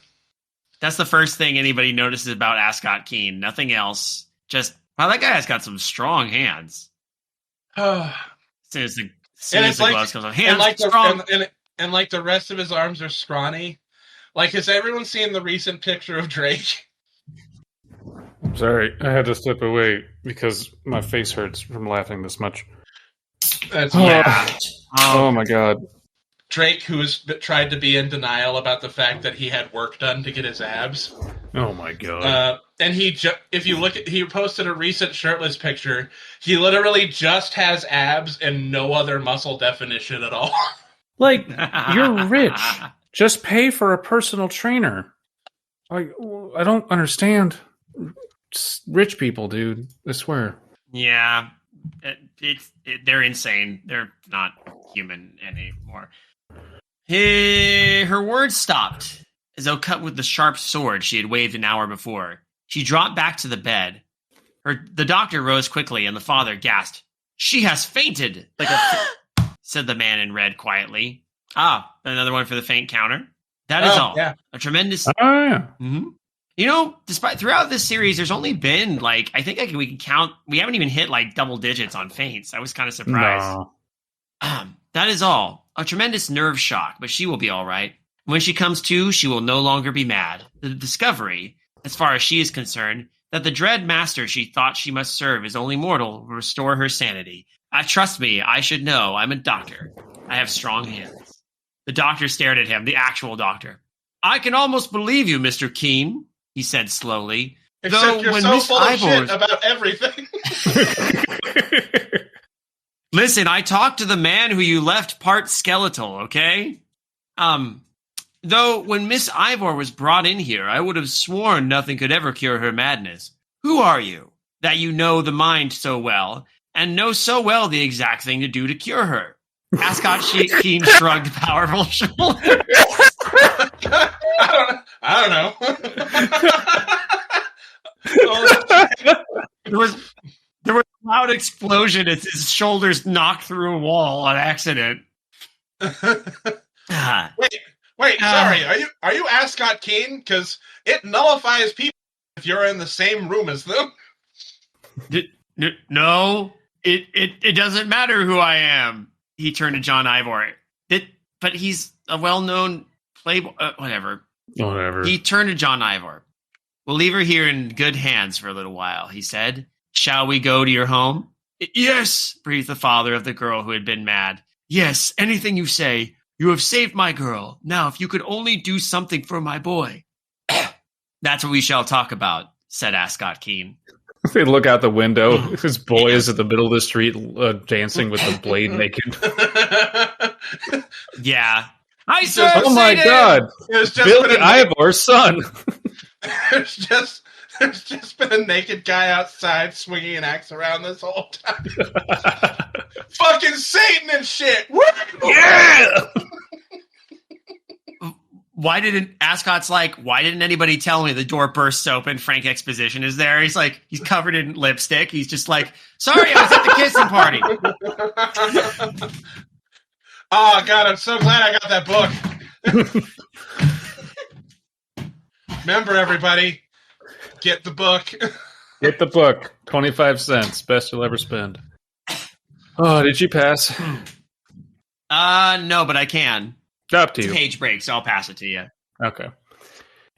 That's the first thing anybody notices about Ascott Keane. Nothing else. Just, wow, that guy has got some strong hands. As soon as the gloves comes on. Hands strong. And like the rest of his arms are scrawny. Like, has everyone seen the recent picture of Drake? Sorry, I had to step away because my face hurts from laughing this much. Oh my god. Drake, who has tried to be in denial about the fact that he had work done to get his abs. Oh my god. And if you look at, he posted a recent shirtless picture. He literally just has abs and no other muscle definition at all. Like, you're rich. Just pay for a personal trainer. I don't understand. Rich people, dude. I swear. Yeah. They're insane. They're not human anymore. Her words stopped, as though cut with the sharp sword she had waved an hour before. She dropped back to the bed. The doctor rose quickly, and the father gasped. "She has fainted!" said the man in red quietly. Another one for the faint counter. That is all. Yeah. A tremendous... Oh, yeah. Mm-hmm. You know, throughout this series, there's only been, we can count... We haven't even hit, double digits on faints. I was kind of surprised. No. That is all. A tremendous nerve shock, but she will be all right. When she comes to, she will no longer be mad. The discovery, as far as she is concerned, that the dread master she thought she must serve is only mortal will restore her sanity. Trust me, I should know. I'm a doctor. I have strong hands. The doctor stared at him, the actual doctor. "I can almost believe you, Mr. Keane," he said slowly. Except you're so full of shit about everything. Listen, I talked to the man who you left part skeletal, okay? Though when Miss Ivor was brought in here, I would have sworn nothing could ever cure her madness. Who are you, that you know the mind so well, and know so well the exact thing to do to cure her? Ascott Keane shrugged powerful shoulders. I don't know. There was a loud explosion as his shoulders knocked through a wall on accident. Wait, sorry. Are you Ascott Keane? Because it nullifies people if you're in the same room as them. No, it doesn't matter who I am. He turned to John Ivor. But he's a well-known playboy. Whatever. He turned to John Ivor. "We'll leave her here in good hands for a little while," he said. "Shall we go to your home?" "Yes," breathed the father of the girl who had been mad. "Yes, anything you say. You have saved my girl. Now, if you could only do something for my boy." "That's what we shall talk about," said Ascott Keane. They look out the window. His boy is at the middle of the street dancing with the blade naked. Yeah. Oh my god! Billy Ivor's son. There's just been a naked guy outside swinging an axe around this whole time. Fucking Satan and shit! Woo! Yeah! Why didn't anybody tell me the door bursts open? Frank Exposition is there. He's covered in lipstick. He's just like, "Sorry, I was at the kissing party." Oh god, I'm so glad I got that book. Remember, everybody, get the book. Get the book. 25 cents. Best you'll ever spend. Oh, did you pass? No, but I can. Up to you. Page break, so I'll pass it to you. Okay.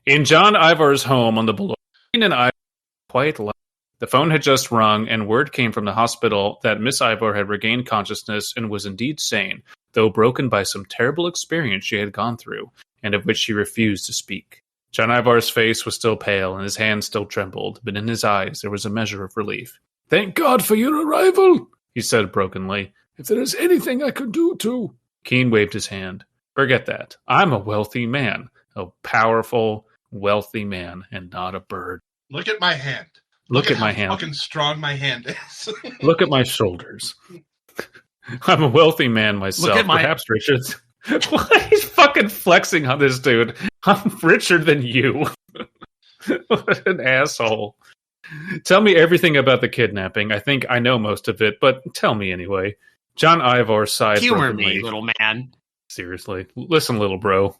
In John Ivor's home on the below, and I quite loud. The phone had just rung, and word came from the hospital that Miss Ivor had regained consciousness and was indeed sane, though broken by some terrible experience she had gone through, and of which she refused to speak. John Ivor's face was still pale, and his hands still trembled, but in his eyes there was a measure of relief. "Thank God for your arrival," he said brokenly. "If there is anything I could do to..." Keane waved his hand. "Forget that. I'm a wealthy man. A powerful, wealthy man, and not a bird." Look at my hand. Look at my hand. How fucking strong my hand is. Look at my shoulders. I'm a wealthy man myself. Perhaps Richard. Why he's fucking flexing on this dude? I'm richer than you. What an asshole. Tell me everything about the kidnapping. I think I know most of it, but tell me anyway. John Ivor sighed Humor brokenly. me, little man. Seriously. Listen, little bro.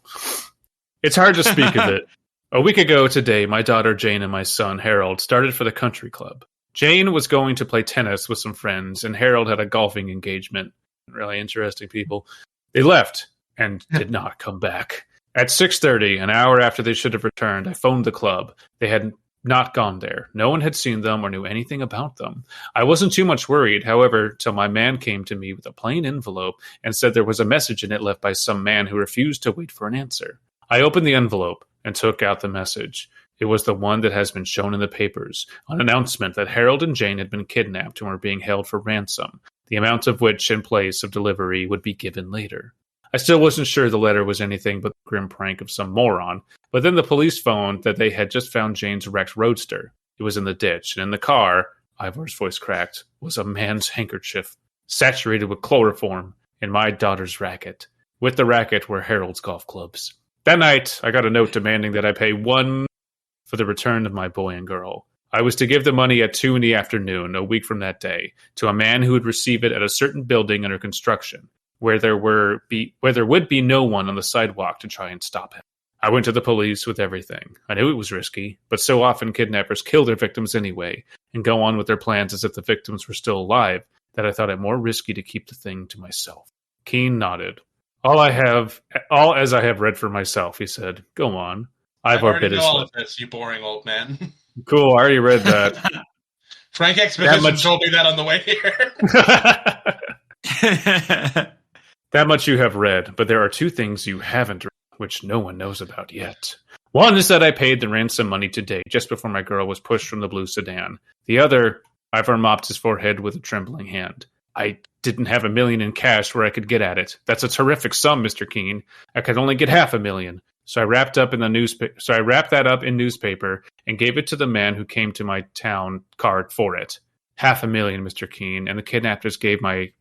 It's hard to speak of it. A week ago today, my daughter Jane and my son Harold started for the country club. Jane was going to play tennis with some friends, and Harold had a golfing engagement. Really interesting people. They left and did not come back. At 6:30, an hour after they should have returned, I phoned the club. They had not gone there. No one had seen them or knew anything about them. I wasn't too much worried, however, till my man came to me with a plain envelope and said there was a message in it left by some man who refused to wait for an answer. I opened the envelope and took out the message. It was the one that has been shown in the papers, an announcement that Harold and Jane had been kidnapped and were being held for ransom, the amount of which in place of delivery would be given later. I still wasn't sure the letter was anything but the grim prank of some moron, but then the police phoned that they had just found Jane's wrecked roadster. It was in the ditch, and in the car, Ivor's voice cracked, was a man's handkerchief, saturated with chloroform, in my daughter's racket. With the racket were Harold's golf clubs. That night, I got a note demanding that I pay $1 for the return of my boy and girl. I was to give the money at 2 p.m, a week from that day, to a man who would receive it at a certain building under construction, where there would be no one on the sidewalk to try and stop him. I went to the police with everything. I knew it was risky, but so often kidnappers kill their victims anyway, and go on with their plans as if the victims were still alive, that I thought it more risky to keep the thing to myself. Keane nodded. All as I have read for myself, he said. Go on. Ivor bit his lip. All of this, you boring old man. Cool, I already read that. Frank Exposition told me that on the way here. That much you have read, but there are 2 things you haven't read, which no one knows about yet. One is that I paid the ransom money today, just before my girl was pushed from the blue sedan. The other, Ivor mopped his forehead with a trembling hand. I didn't have $1 million in cash where I could get at it. That's a terrific sum, Mr. Keane. I could only get $500,000. So I wrapped that up in newspaper and gave it to the man who came to my town card for it. $500,000, Mr. Keane, and the kidnappers gave me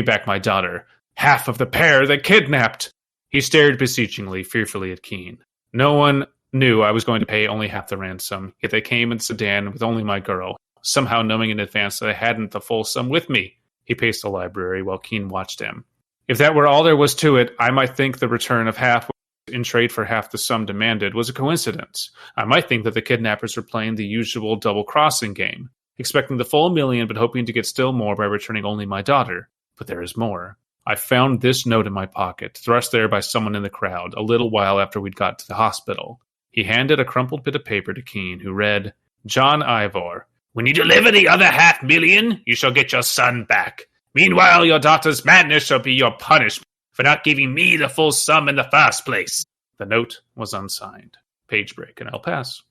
back my daughter. Half of the pair they kidnapped. He stared beseechingly, fearfully at Keane. No one knew I was going to pay only half the ransom, yet they came in sedan with only my girl, somehow knowing in advance that I hadn't the full sum with me. He paced the library while Keane watched him. If that were all there was to it, I might think the return of half in trade for half the sum demanded was a coincidence. I might think that the kidnappers were playing the usual double-crossing game, expecting the full $1 million but hoping to get still more by returning only my daughter. But there is more. I found this note in my pocket, thrust there by someone in the crowd, a little while after we'd got to the hospital. He handed a crumpled bit of paper to Keane, who read, John Ivor, when you deliver the other $500,000, you shall get your son back. Meanwhile, your daughter's madness shall be your punishment for not giving me the full sum in the first place. The note was unsigned. Page break, and I'll pass.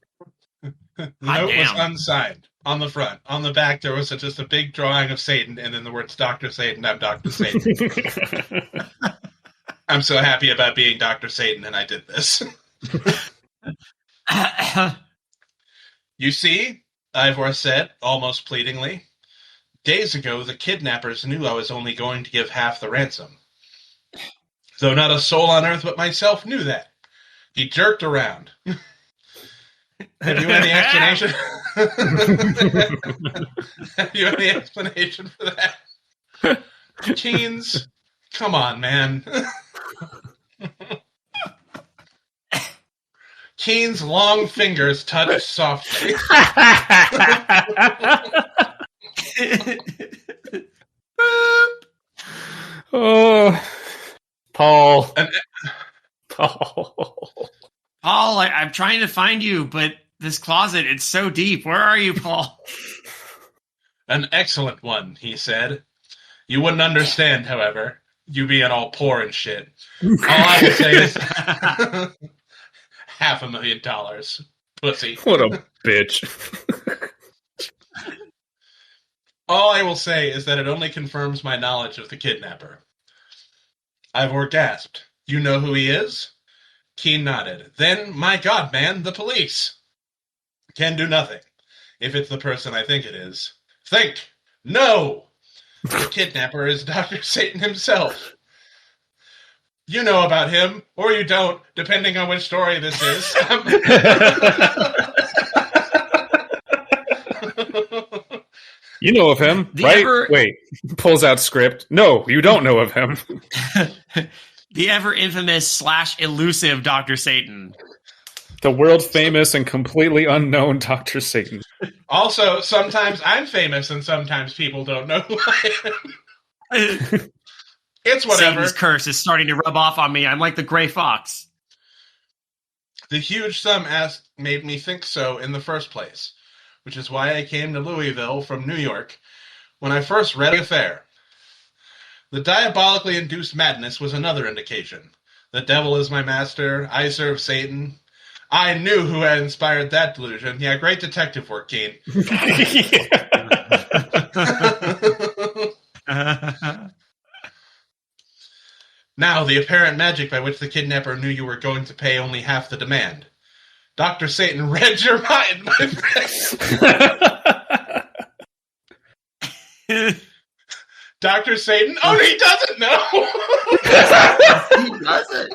The note was unsigned. On the front. On the back, there was just a big drawing of Satan, and then the words Dr. Satan, I'm Dr. Satan. I'm so happy about being Dr. Satan, and I did this. You see, Ivor said, almost pleadingly, days ago the kidnappers knew I was only going to give half the ransom. Though not a soul on earth but myself knew that. He jerked around. Have you any explanation? Have you any explanation for that? Keane's, come on, man. Keane's long fingers touched softly. Oh, Paul. Paul, I'm trying to find you, but this closet, it's so deep. Where are you, Paul? An excellent one, he said. You wouldn't understand, however, you being all poor and shit. All I would say is $500,000. Pussy. What a bitch. All I will say is that it only confirms my knowledge of the kidnapper. Ivor gasped. You know who he is? Keane nodded. Then, my God, man, the police. Can do nothing. If it's the person I think it is. Think! No! The kidnapper is Dr. Satan himself. You know about him, or you don't, depending on which story this is. You know of him, right? Wait, pulls out script. No, you don't know of him. The ever infamous / elusive Dr. Satan. The world famous and completely unknown Dr. Satan. Also, sometimes I'm famous and sometimes people don't know who I am. It's whatever. Satan's curse is starting to rub off on me. I'm like the gray fox. The huge sum asked made me think so in the first place, which is why I came to Louisville from New York when I first read the affair. The diabolically induced madness was another indication. The devil is my master. I serve Satan. I knew who had inspired that delusion. Yeah, great detective work, Keane. Now, the apparent magic by which the kidnapper knew you were going to pay only half the demand. Dr. Satan read your mind, my friend. Dr. Satan? Oh, he doesn't know! He doesn't.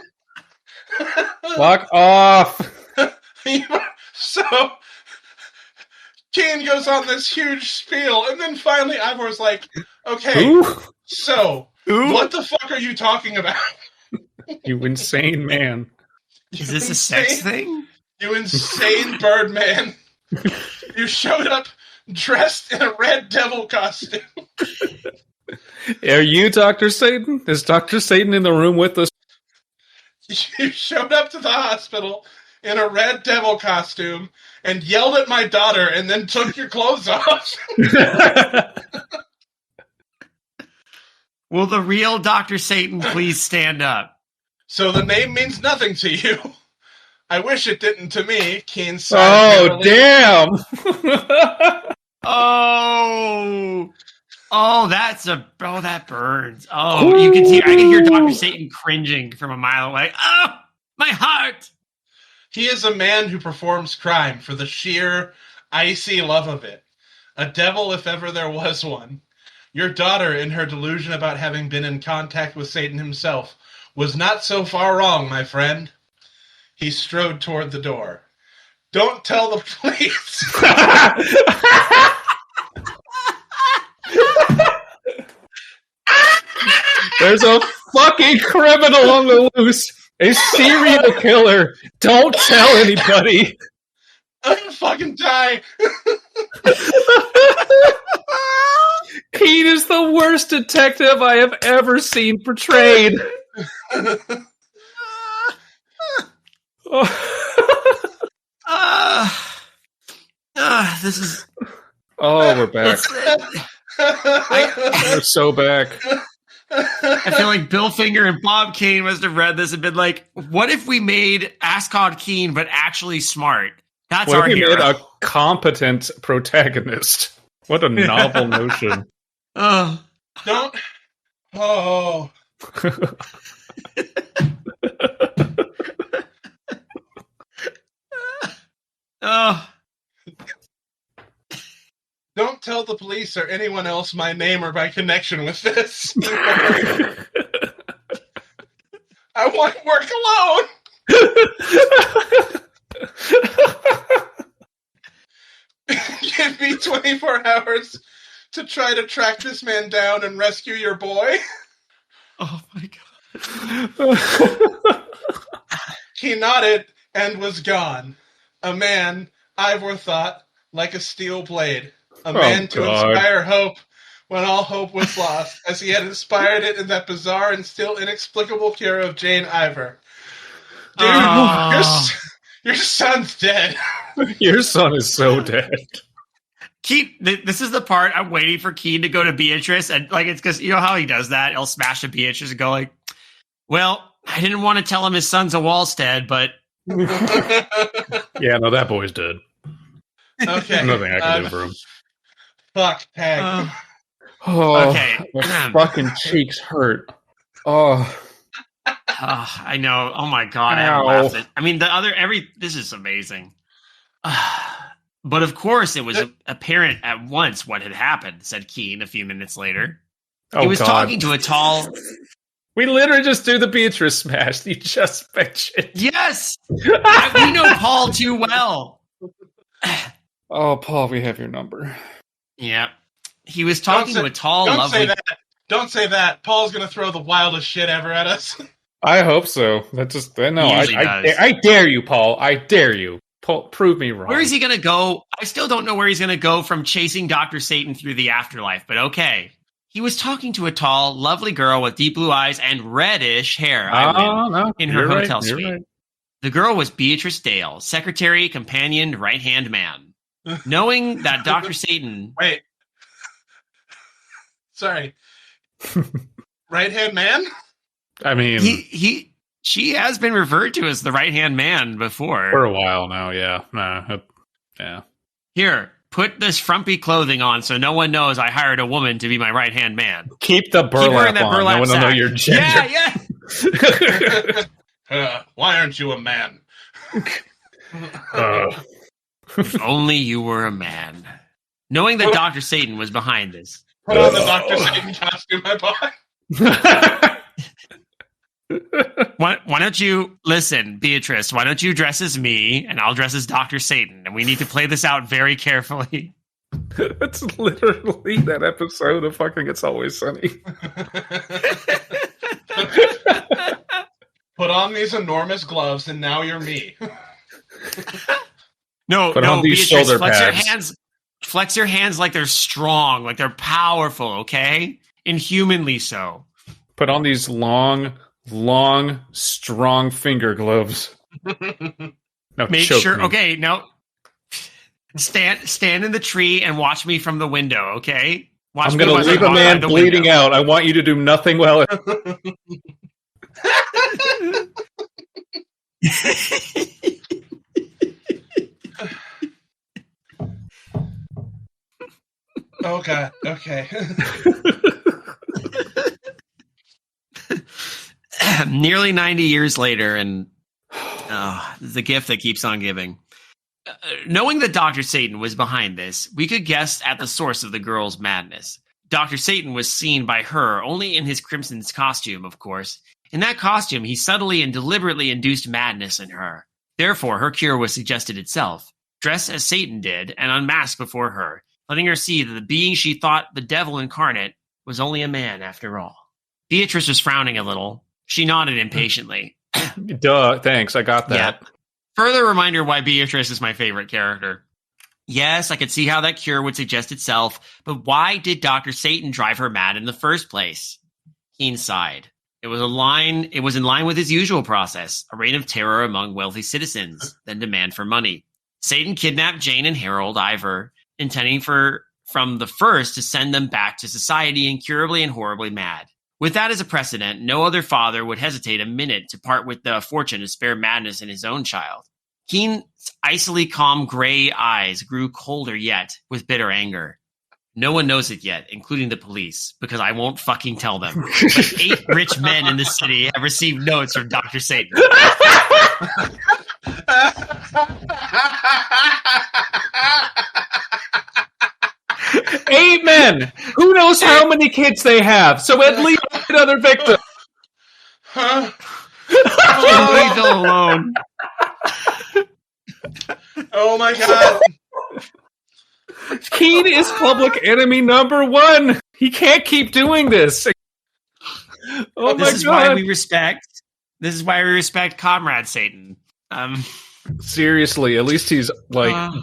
Fuck off! So, Keane goes on this huge spiel, and then finally Ivor's like, okay, so, what the fuck are you talking about? You insane man. Is this a sex thing? You insane Birdman. You showed up dressed in a red devil costume. Are you Dr. Satan? Is Dr. Satan in the room with us? You showed up to the hospital in a red devil costume and yelled at my daughter and then took your clothes off. Will the real Dr. Satan please stand up? So the name means nothing to you. I wish it didn't to me, Keane. Oh, damn! That burns. Oh, you can see. I can hear Dr. Satan cringing from a mile away. Oh, my heart! He is a man who performs crime for the sheer, icy love of it. A devil, if ever there was one. Your daughter, in her delusion about having been in contact with Satan himself, was not so far wrong, my friend. He strode toward the door. Don't tell the police. There's a fucking criminal on the loose. A serial killer. Don't tell anybody. I'm gonna fucking die. Keane is the worst detective I have ever seen portrayed. This is... Oh, we're back. We're so back. I feel like Bill Finger and Bob Kane must have read this and been like, what if we made Ascott Keane but actually smart? That's what our if we hero. made a competent protagonist? What a novel notion. Don't. Oh. Don't tell the police or anyone else my name or my connection with this. I want to work alone. Give me 24 hours to try to track this man down and rescue your boy. Oh my god. He nodded and was gone. A man, Ivor thought, like a steel blade. A man to inspire hope when all hope was lost, as he had inspired it in that bizarre and still inexplicable cure of Jane Ivor. Dude, your son's dead. Your son is so dead. This is the part I'm waiting for Keane to go to Beatrice, and like it's because you know how he does that. He'll smash a Beatrice and go like, "Well, I didn't want to tell him his son's a Walstead, but." Yeah, no, that boy's dead. Okay, nothing I can do for him. Fuck, tag. Okay, my fucking cheeks hurt. Oh, I know. Oh my god, I haven't laughed. I mean, this is amazing. But of course, it was apparent at once what had happened, said Keane a few minutes later. He was talking to a tall... We literally just do the Beatrice smash. You just mentioned. Yes! We know Paul too well. Oh, Paul, we have your number. Yep. He was talking to a tall, don't lovely... Say that. Don't say that. Paul's going to throw the wildest shit ever at us. I hope so. That just no. I dare you, Paul. I dare you. Paul, prove me wrong. Where is he going to go? I still don't know where he's going to go from chasing Dr. Satan through the afterlife, but okay. He was talking to a tall, lovely girl with deep blue eyes and reddish hair in her hotel suite. Right. The girl was Beatrice Dale, secretary, companion, right-hand man. Knowing that Dr. Satan... Wait. Sorry. Right-hand man? I mean... She has been referred to as the right-hand man before. For a while now, yeah. Yeah. Here, put this frumpy clothing on so no one knows I hired a woman to be my right-hand man. Keep the burlap on. No one will know your gender. Yeah. Why aren't you a man? If only you were a man. Knowing that Dr. Satan was behind this. Put on the Dr. Satan costume I bought. Why don't you listen, Beatrice? Why don't you dress as me and I'll dress as Dr. Satan? And we need to play this out very carefully. That's literally that episode of fucking It's Always Sunny. Put on these enormous gloves and now you're me. Put on these Beatrice, shoulder pads. Flex your hands like they're strong, like they're powerful, okay? Inhumanly so. Put on these long, strong finger gloves. No, make sure. Me. Okay, now stand in the tree and watch me from the window. Okay, I'm going to leave a man bleeding out. I want you to do nothing well. Okay. Nearly 90 years later, and the gift that keeps on giving. Knowing that Dr. Satan was behind this, we could guess at the source of the girl's madness. Dr. Satan was seen by her only in his crimson's costume, of course. In that costume, he subtly and deliberately induced madness in her. Therefore, her cure was suggested itself. Dress as Satan did and unmask before her, letting her see that the being she thought the devil incarnate was only a man after all. Beatrice was frowning a little. She nodded impatiently. Duh, thanks. I got that. Yeah. Further reminder why Beatrice is my favorite character. Yes, I could see how that cure would suggest itself, but why did Dr. Satan drive her mad in the first place? Keane sighed. It was in line with his usual process, a reign of terror among wealthy citizens, then demand for money. Satan kidnapped Jane and Harold Ivor, intending from the first to send them back to society incurably and horribly mad. With that as a precedent, no other father would hesitate a minute to part with the fortune to spare madness in his own child. Keene's icily calm gray eyes grew colder yet with bitter anger. No one knows it yet, including the police, because I won't fucking tell them. But 8 rich men in the city have received notes from Dr. Satan. Eight men! Who knows how many kids they have? So at least another victim. Leave them alone. Oh my god. Keane is public enemy number 1. He can't keep doing this. Oh this is why we respect Comrade Satan. Seriously, at least he's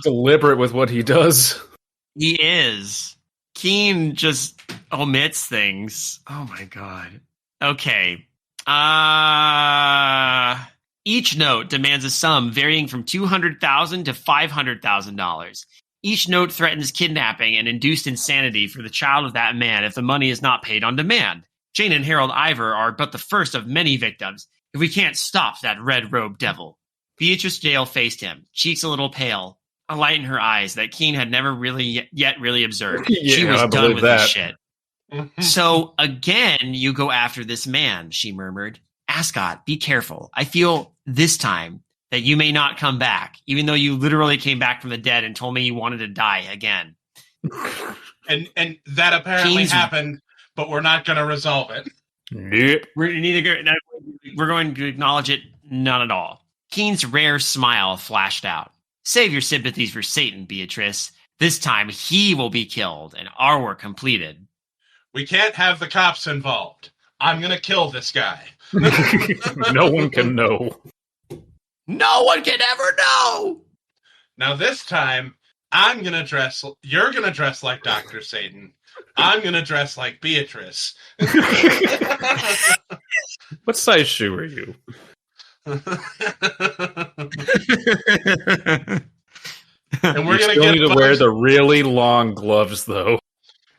deliberate with what he does. He is. Keane just omits things. Oh my god. Okay. Each note demands a sum varying from $200,000 to $500,000. Each note threatens kidnapping and induced insanity for the child of that man if the money is not paid on demand. Jane and Harold Ivor are but the first of many victims if we can't stop that red-robed devil. Beatrice Dale faced him, cheeks a little pale, a light in her eyes that Keane had never really observed. Yeah, she was done with this shit. So, again, you go after this man, she murmured. Ascott, be careful. I feel this time that you may not come back, even though you literally came back from the dead and told me you wanted to die again. And that apparently happened, but we're not going to resolve it. Nope. We're going to acknowledge it, none at all. Keene's rare smile flashed out. Save your sympathies for Satan, Beatrice. This time he will be killed and our work completed. We can't have the cops involved. I'm going to kill this guy. No one can know. No one can ever know. Now this time, you're going to dress like Dr. Satan. I'm going to dress like Beatrice. What size shoe are you? And we're going to wear the really long gloves, though.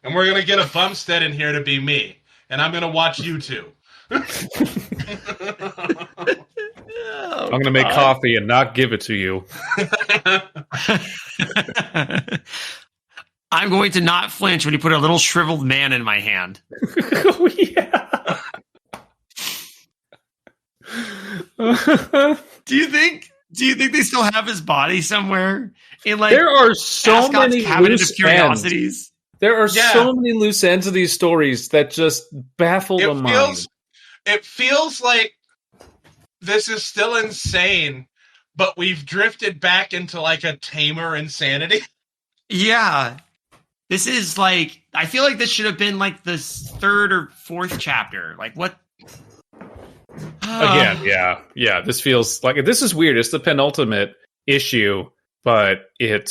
And we're going to get a Bumstead in here to be me. And I'm going to watch you two. I'm going to make coffee and not give it to you. I'm going to not flinch when you put a little shriveled man in my hand. Oh, yeah. Do you think they still have his body somewhere? There are so Ascott's many cabinet loose of curiosities. ends. There are so many loose ends of these stories that just baffle the mind. It feels like this is still insane, but we've drifted back into like a tamer insanity. Yeah. This is like, I feel like this should have been like the third or fourth chapter. Like what? Again, yeah. This feels like, this is weird. It's the penultimate issue, but it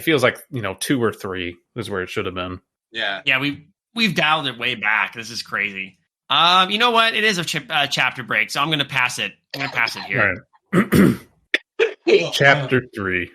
feels like, 2 or 3 is where it should have been. Yeah. Yeah, we've dialed it way back. This is crazy. You know what? It is a chapter break, so I'm going to pass it. I'm going to pass it here. Right. Chapter 3,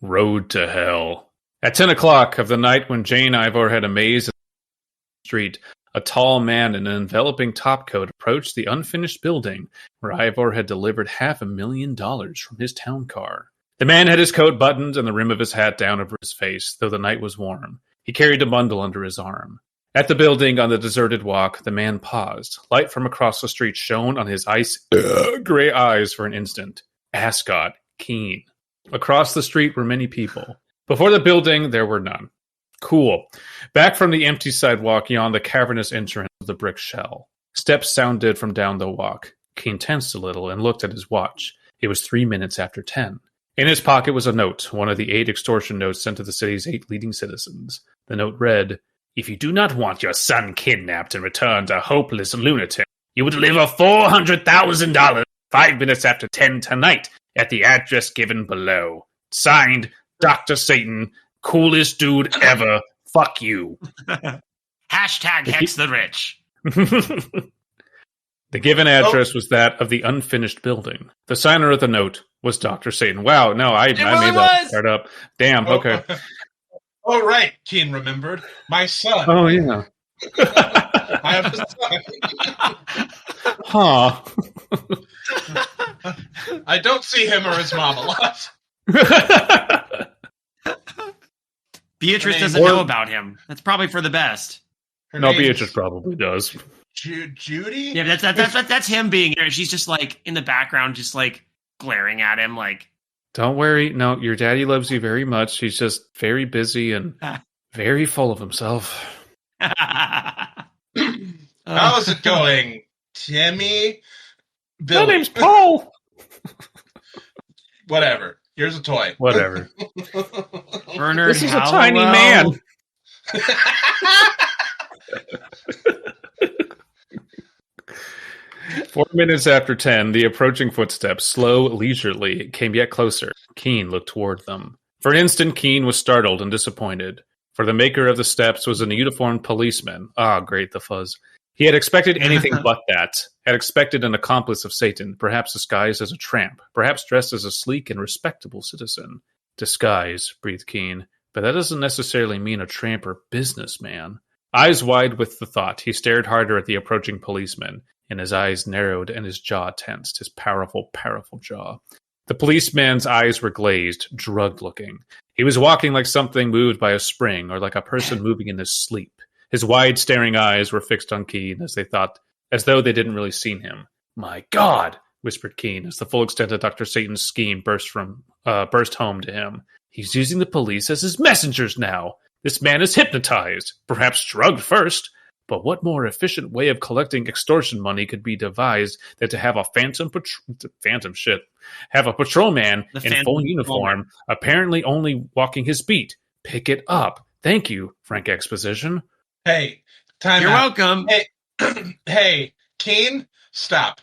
Road to Hell. At 10 o'clock of the night when Jane Ivor had amazed in the street, a tall man in an enveloping topcoat approached the unfinished building where Ivor had delivered $500,000 from his town car. The man had his coat buttoned and the rim of his hat down over his face, though the night was warm. He carried a bundle under his arm. At the building on the deserted walk, the man paused. Light from across the street shone on his ice-gray eyes for an instant. Ascott Keane. Across the street were many people. Before the building, there were none. Cool. Back from the empty sidewalk yawned the cavernous entrance of the brick shell. Steps sounded from down the walk. Keane tensed a little and looked at his watch. It was 3 minutes after 10. In his pocket was a note, one of the 8 extortion notes sent to the city's 8 leading citizens. The note read, "If you do not want your son kidnapped and returned a hopeless lunatic, you will deliver $400,000 5 minutes after 10 tonight at the address given below. Signed, Dr. Satan, coolest dude ever. Fuck you." Hashtag Hex the Rich. The given address was that of the unfinished building. The signer of the note was Dr. Satan. Wow, no, I made that part up. Damn, okay. Oh, right, Keane remembered. My son. Oh, yeah. I have a son. Huh. I don't see him or his mom a lot. Beatrice doesn't know about him. That's probably for the best. No, Beatrice probably does. Judy? Yeah, that's him being there. She's just like in the background, just like glaring at him like, don't worry. No, your daddy loves you very much. He's just very busy and very full of himself. How's it going, Timmy? Billy. My name's Paul. Whatever. Here's a toy. Whatever. Bernard, this is a tiny man. 4 minutes after 10, the approaching footsteps, slow, leisurely, came yet closer. Keane looked toward them. For an instant, Keane was startled and disappointed. For the maker of the steps was a uniformed policeman. Ah, great, the fuzz. He had expected anything but that. Had expected an accomplice of Satan, perhaps disguised as a tramp, perhaps dressed as a sleek and respectable citizen. Disguise, breathed Keane, but that doesn't necessarily mean a tramp or businessman. Eyes wide with the thought, he stared harder at the approaching policeman, and his eyes narrowed and his jaw tensed, his powerful, powerful jaw. The policeman's eyes were glazed, drugged-looking. He was walking like something moved by a spring, or like a person moving in his sleep. His wide, staring eyes were fixed on Keane as though they didn't really see him. "My God!" whispered Keane, as the full extent of Dr. Satan's scheme burst home to him. "He's using the police as his messengers now. This man is hypnotized, perhaps drugged first. But what more efficient way of collecting extortion money could be devised than to have a have a patrolman in full uniform, apparently only walking his beat, Pick it up. Thank you, Frank Exposition. Hey, time You're out. welcome. Hey, Keane, stop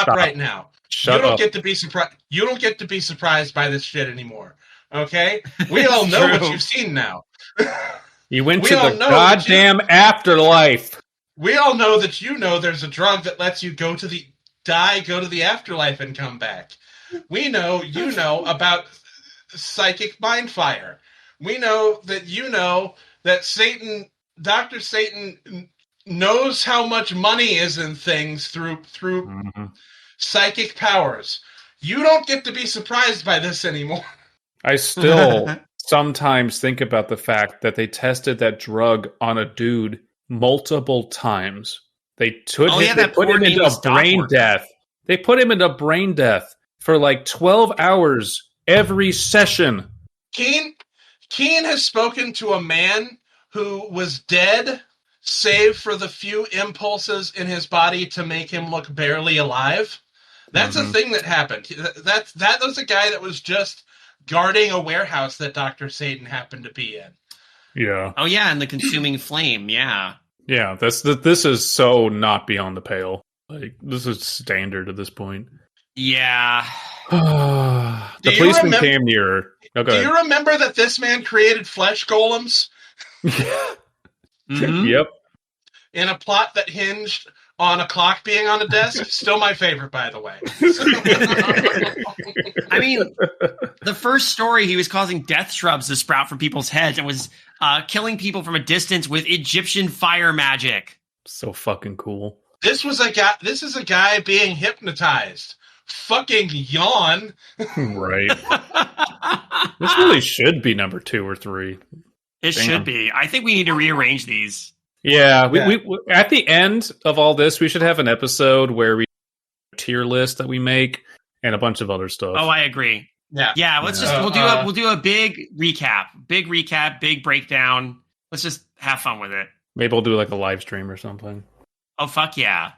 right now. Shut you don't up. get to be surprised. You don't get to be surprised by this shit anymore. Okay? We all know what you've seen now. You went to the goddamn afterlife. We all know that there's a drug that lets you go to the afterlife and come back. We know you know about psychic mind fire. We know that Satan, Dr. Satan, knows how much money is in things through psychic powers. You don't get to be surprised by this anymore. I still sometimes think about the fact that they tested that drug on a dude multiple times. They put him into brain death. They put him into brain death for like 12 hours every session. Keane has spoken to a man who was dead, save for the few impulses in his body to make him look barely alive. That's a thing that happened. That was a guy that was just guarding a warehouse that Dr. Satan happened to be in. Yeah. Oh yeah, and the consuming flame. Yeah. Yeah. This is so not beyond the pale. Like, this is standard at this point. Yeah. The policeman came nearer. Oh, do you remember that this man created flesh golems? Yep. In a plot that hinged on a clock being on a desk. Still my favorite, by the way. I mean, the first story, he was causing death shrubs to sprout from people's heads and was killing people from a distance with Egyptian fire magic. So fucking cool. This is a guy being hypnotized. Fucking yawn. Right. This really should be number 2 or 3. It should be. I think we need to rearrange these. Yeah, we at the end of all this, we should have an episode where we tier list that we make and a bunch of other stuff. Oh, I agree. Yeah. We'll do a big recap, big breakdown. Let's just have fun with it. Maybe we'll do like a live stream or something. Oh fuck yeah!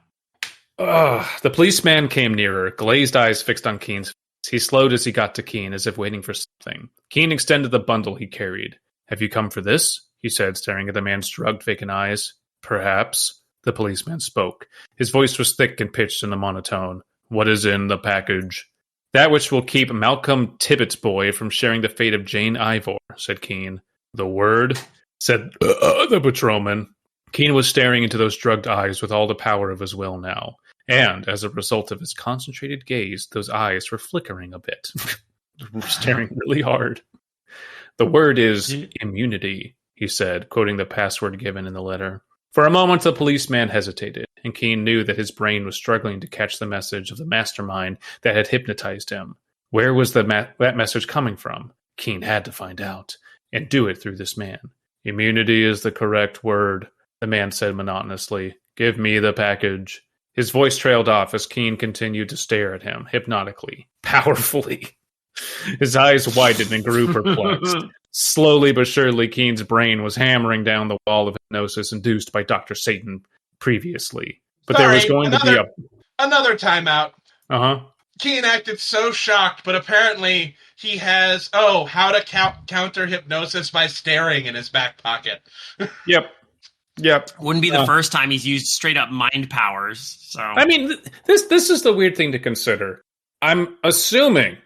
The policeman came nearer, glazed eyes fixed on Keene's face. He slowed as he got to Keene, as if waiting for something. Keene extended the bundle he carried. "Have you come for this?" he said, staring at the man's drugged, vacant eyes. "Perhaps." The policeman spoke. His voice was thick and pitched in a monotone. "What is in the package?" "That which will keep Malcolm Tibbet's boy from sharing the fate of Jane Ivor," said Keene. "The word?" said the patrolman. Keene was staring into those drugged eyes with all the power of his will now. And, as a result of his concentrated gaze, those eyes were flickering a bit. Staring really hard. "The word is immunity," he said, quoting the password given in the letter. For a moment, the policeman hesitated, and Keene knew that his brain was struggling to catch the message of the mastermind that had hypnotized him. Where was that message coming from? Keene had to find out, and do it through this man. "Immunity is the correct word," the man said monotonously. "Give me the package." His voice trailed off as Keene continued to stare at him, hypnotically, powerfully. His eyes widened and grew perplexed. Slowly but surely, Keene's brain was hammering down the wall of hypnosis induced by Dr. Satan previously. But there was going to be another timeout. Uh-huh. Keene acted so shocked, but apparently he has, how to counter hypnosis by staring in his back pocket. Yep. Wouldn't be the first time he's used straight up mind powers. So I mean, this is the weird thing to consider. I'm assuming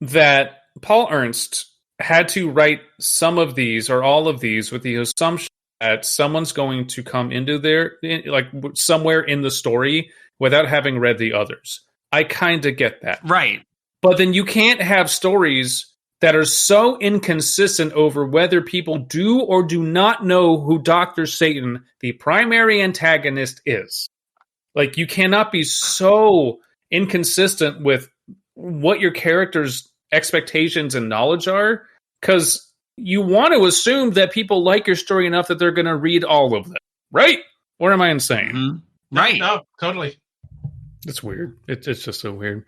that Paul Ernst had to write some of these or all of these with the assumption that someone's going to come into somewhere in the story without having read the others. I kind of get that. Right. But then you can't have stories that are so inconsistent over whether people do or do not know who Dr. Satan, the primary antagonist, is. Like, you cannot be so inconsistent with what your character's expectations and knowledge are, because you want to assume that people like your story enough that they're going to read all of them, right? Or am I insane? Mm-hmm. Right. No, totally. It's weird. It's just so weird.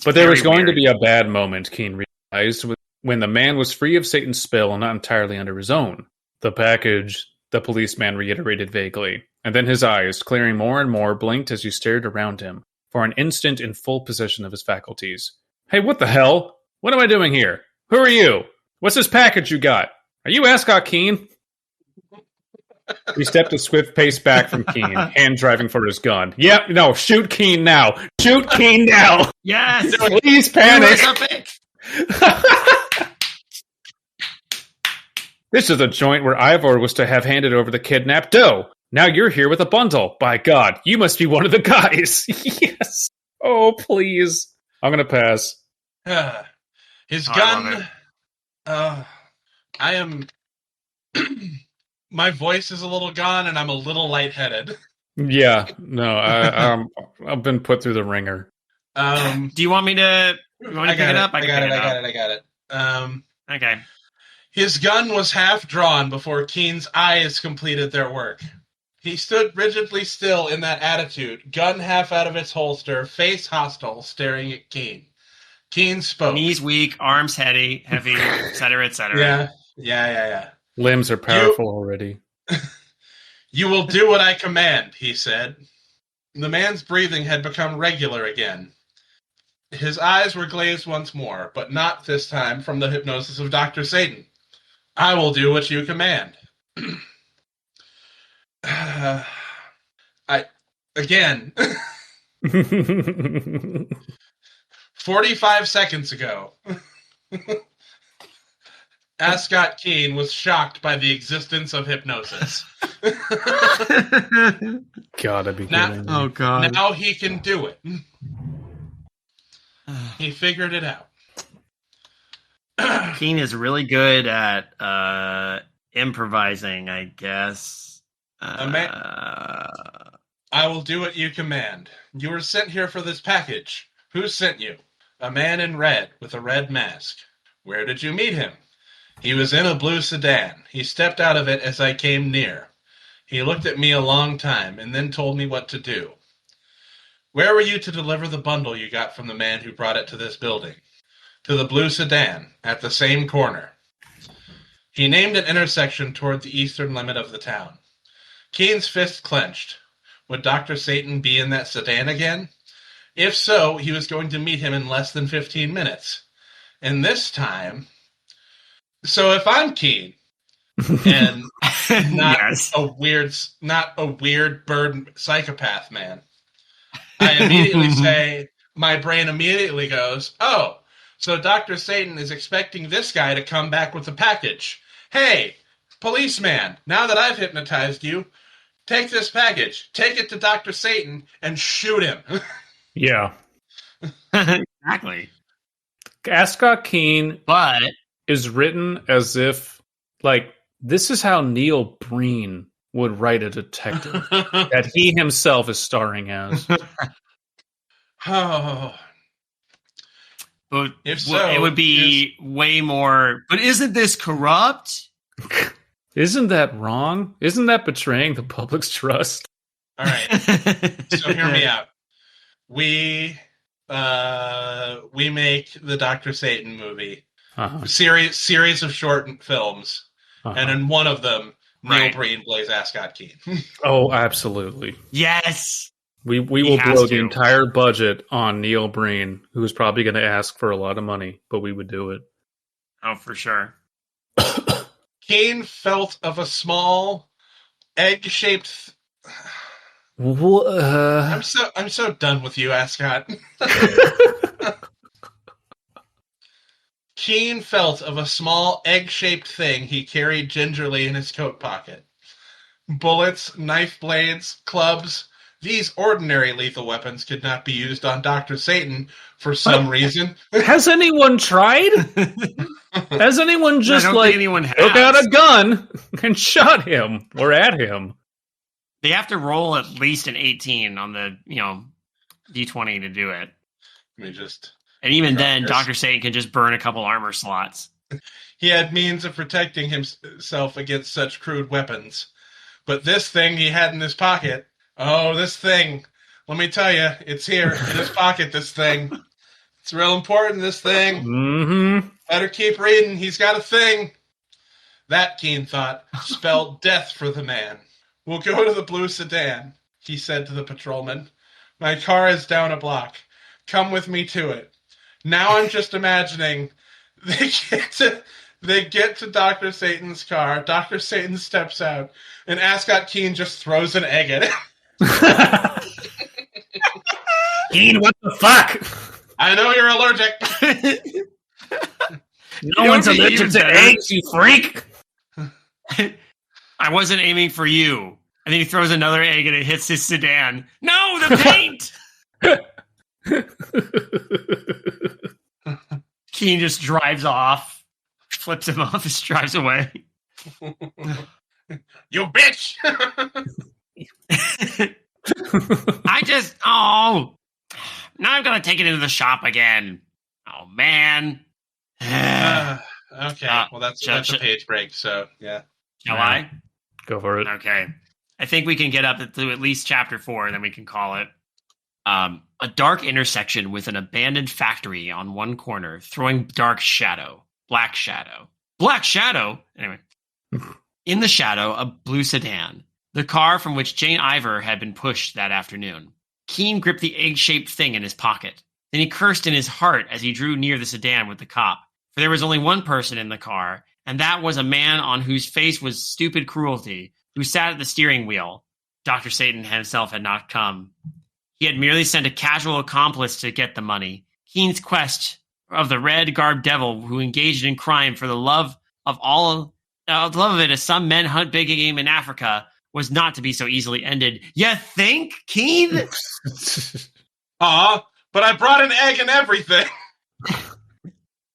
But there was going to be a bad moment, Keene realized, when the man was free of Satan's spell and not entirely under his own. "The package," the policeman reiterated vaguely, and then his eyes, clearing more and more, blinked as he stared around him, for an instant in full possession of his faculties. "Hey, what the hell? What am I doing here? Who are you? What's this package you got?" Are you Ascott Keane? He stepped a swift pace back from Keane, hand driving for his gun. Yep, no, shoot Keane now. Shoot Keane now. Yes. Please panic. This is a joint where Ivor was to have handed over the kidnapped dough. Now you're here with a bundle. By God, you must be one of the guys. Yes. Oh, please. I'm going to pass. His gun... I am... My voice is a little gone, and I'm a little lightheaded. Yeah, no, I've been put through the ringer. Do you want me to pick it up? I got it. Okay. His gun was half drawn before Keene's eyes completed their work. He stood rigidly still in that attitude, gun half out of its holster, face hostile, staring at Keene. Keene spoke. Knees weak, arms heavy, etc., etc. Yeah. Limbs are powerful already. You will do what I command, he said. The man's breathing had become regular again. His eyes were glazed once more, but not this time from the hypnosis of Dr. Satan. I will do what you command. Again. 45 seconds ago. Ascott Keane was shocked by the existence of hypnosis. Gotta be kidding. Oh, God. Now he can do it. He figured it out. Keane is really good at improvising, I guess. I will do what you command. You were sent here for this package. Who sent you? A man in red with a red mask. Where did you meet him? He was in a blue sedan. He stepped out of it as I came near. He looked at me a long time and then told me what to do. Where were you to deliver the bundle you got from the man who brought it to this building? To the blue sedan, at the same corner. He named an intersection toward the eastern limit of the town. Keene's fist clenched. Would Dr. Satan be in that sedan again? If so, he was going to meet him in less than 15 minutes. And this time... So if I'm Keene, and not a weird bird psychopath man, I immediately say, my brain immediately goes, oh, so Dr. Satan is expecting this guy to come back with a package. Hey, policeman, now that I've hypnotized you, take this package, take it to Dr. Satan, and shoot him. Yeah. Exactly. Ascott Keane is written as if, like, this is how Neil Breen would write a detective that he himself is starring as. Oh. But if so, it would be way more. But isn't this corrupt? Isn't that wrong? Isn't that betraying the public's trust? All right. So hear me out. We make the Dr. Satan movie. Series of short films. And in one of them, Neil Breen plays Ascott Keane. Oh, absolutely. Yes. We will blow the entire budget on Neil Breen, who's probably going to ask for a lot of money, but we would do it. Oh, for sure. Keane felt of a small egg-shaped... I'm so done with you, Ascott. Keane felt of a small egg-shaped thing he carried gingerly in his coat pocket. Bullets, knife blades, clubs. These ordinary lethal weapons could not be used on Dr. Satan for some reason. Has anyone tried? Has anyone just took out a gun and shot him or at him? They have to roll at least an 18 on the, D20 to do it. And even then, Dr. Satan can just burn a couple armor slots. He had means of protecting himself against such crude weapons. But this thing he had in his pocket, this thing, let me tell you, it's here in his pocket, this thing. It's real important, this thing. Mm-hmm. Better keep reading, he's got a thing. That, Keane thought, spelled death for the man. We'll go to the blue sedan, he said to the patrolman. My car is down a block. Come with me to it. Now I'm just imagining they They get to Dr. Satan's car. Dr. Satan steps out, and Ascott Keane just throws an egg at him. Keane, what the fuck? I know you're allergic. No one's allergic to eggs, you freak. I wasn't aiming for you. And then he throws another egg and it hits his sedan. No, the paint! Keane just drives off, flips him off, just drives away. You bitch! Now I've got to take it into the shop again. Oh, man. Okay, well, that's a page break, so, yeah. Shall I? Go for it. Okay. I think we can get up to at least chapter 4, and then we can call it. A dark intersection with an abandoned factory on one corner, throwing dark shadow. Black shadow. Black shadow? Anyway. In the shadow, a blue sedan. The car from which Jane Ivor had been pushed that afternoon. Keane gripped the egg-shaped thing in his pocket. Then he cursed in his heart as he drew near the sedan with the cop. For there was only one person in the car, and that was a man on whose face was stupid cruelty, who sat at the steering wheel. Dr. Satan himself had not come. He had merely sent a casual accomplice to get the money. Keane's quest of the red-garbed devil who engaged in crime for the love of it as some men hunt big game in Africa was not to be so easily ended. You think, Keane? But I brought an egg and everything.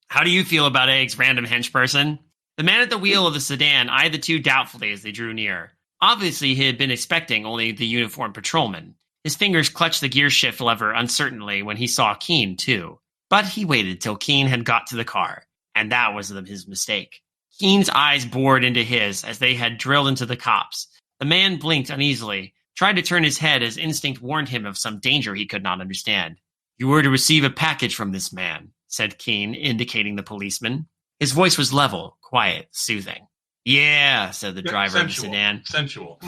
How do you feel about eggs, random henchperson? The man at the wheel of the sedan eyed the two doubtfully as they drew near. Obviously, he had been expecting only the uniformed patrolman. His fingers clutched the gear shift lever uncertainly when he saw Keane, too. But he waited till Keane had got to the car, and that was his mistake. Keane's eyes bored into his as they had drilled into the cops. The man blinked uneasily, tried to turn his head as instinct warned him of some danger he could not understand. You were to receive a package from this man, said Keane, indicating the policeman. His voice was level, quiet, soothing. Yeah, said the driver of the sedan. Sensual.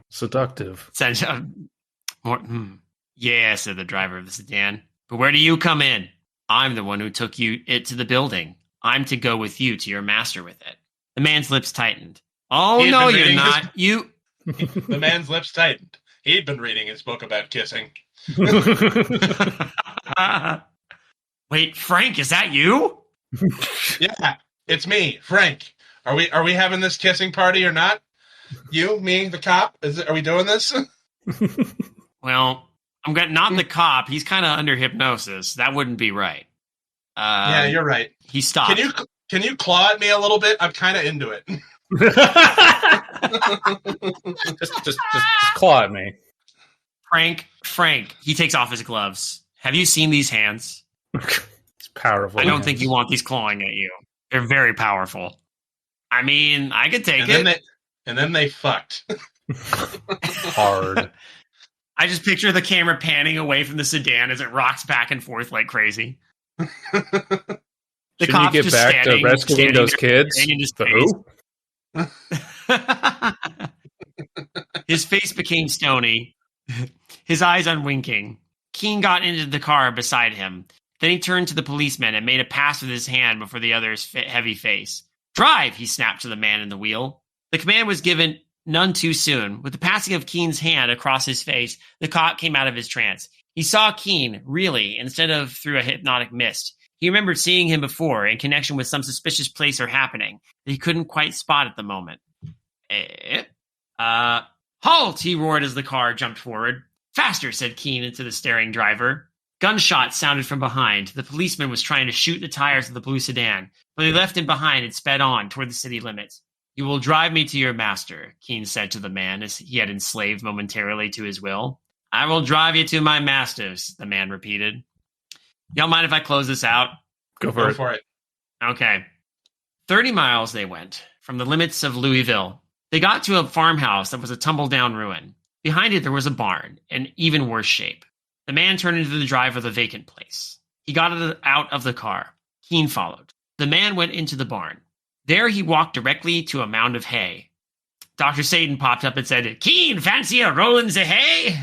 Seductive. Yeah, said the driver of the sedan. But where do you come in? I'm the one who took it to the building. I'm to go with you to your master with it. The man's lips tightened. Oh, no, you're not. The man's lips tightened. He'd been reading his book about kissing. Wait, Frank, is that you? Yeah, it's me, Frank. Are we having this kissing party or not? You, me, the cop? Are we doing this? Well, I'm not the cop. He's kind of under hypnosis. That wouldn't be right. Yeah, you're right. He stopped. Can you claw at me a little bit? I'm kind of into it. just claw at me. Frank, he takes off his gloves. Have you seen these hands? It's powerful. I don't think you want these clawing at you. They're very powerful. I mean, I could take it. And then they fucked. Hard. I just picture the camera panning away from the sedan as it rocks back and forth like crazy. Shouldn't you get back to rescuing those kids? The who? His face became stony, his eyes unwinking. Keane got into the car beside him. Then he turned to the policeman and made a pass with his hand before the other's heavy face. Drive, he snapped to the man in the wheel. The command was given none too soon. With the passing of Keane's hand across his face, the cop came out of his trance. He saw Keane, really, instead of through a hypnotic mist. He remembered seeing him before in connection with some suspicious place or happening that he couldn't quite spot at the moment. Halt, he roared as the car jumped forward. Faster, said Keane to the staring driver. Gunshots sounded from behind. The policeman was trying to shoot the tires of the blue sedan, but they left him behind and sped on toward the city limits. You will drive me to your master, Keane said to the man as he had enslaved momentarily to his will. I will drive you to my masters, the man repeated. Y'all mind if I close this out? Go for it. Okay. 30 miles they went, from the limits of Louisville. They got to a farmhouse that was a tumble-down ruin. Behind it there was a barn, in even worse shape. The man turned into the drive of the vacant place. He got out of the car. Keane followed. The man went into the barn. There he walked directly to a mound of hay. Dr. Satan popped up and said, Keane, fancy a rollin' the hay?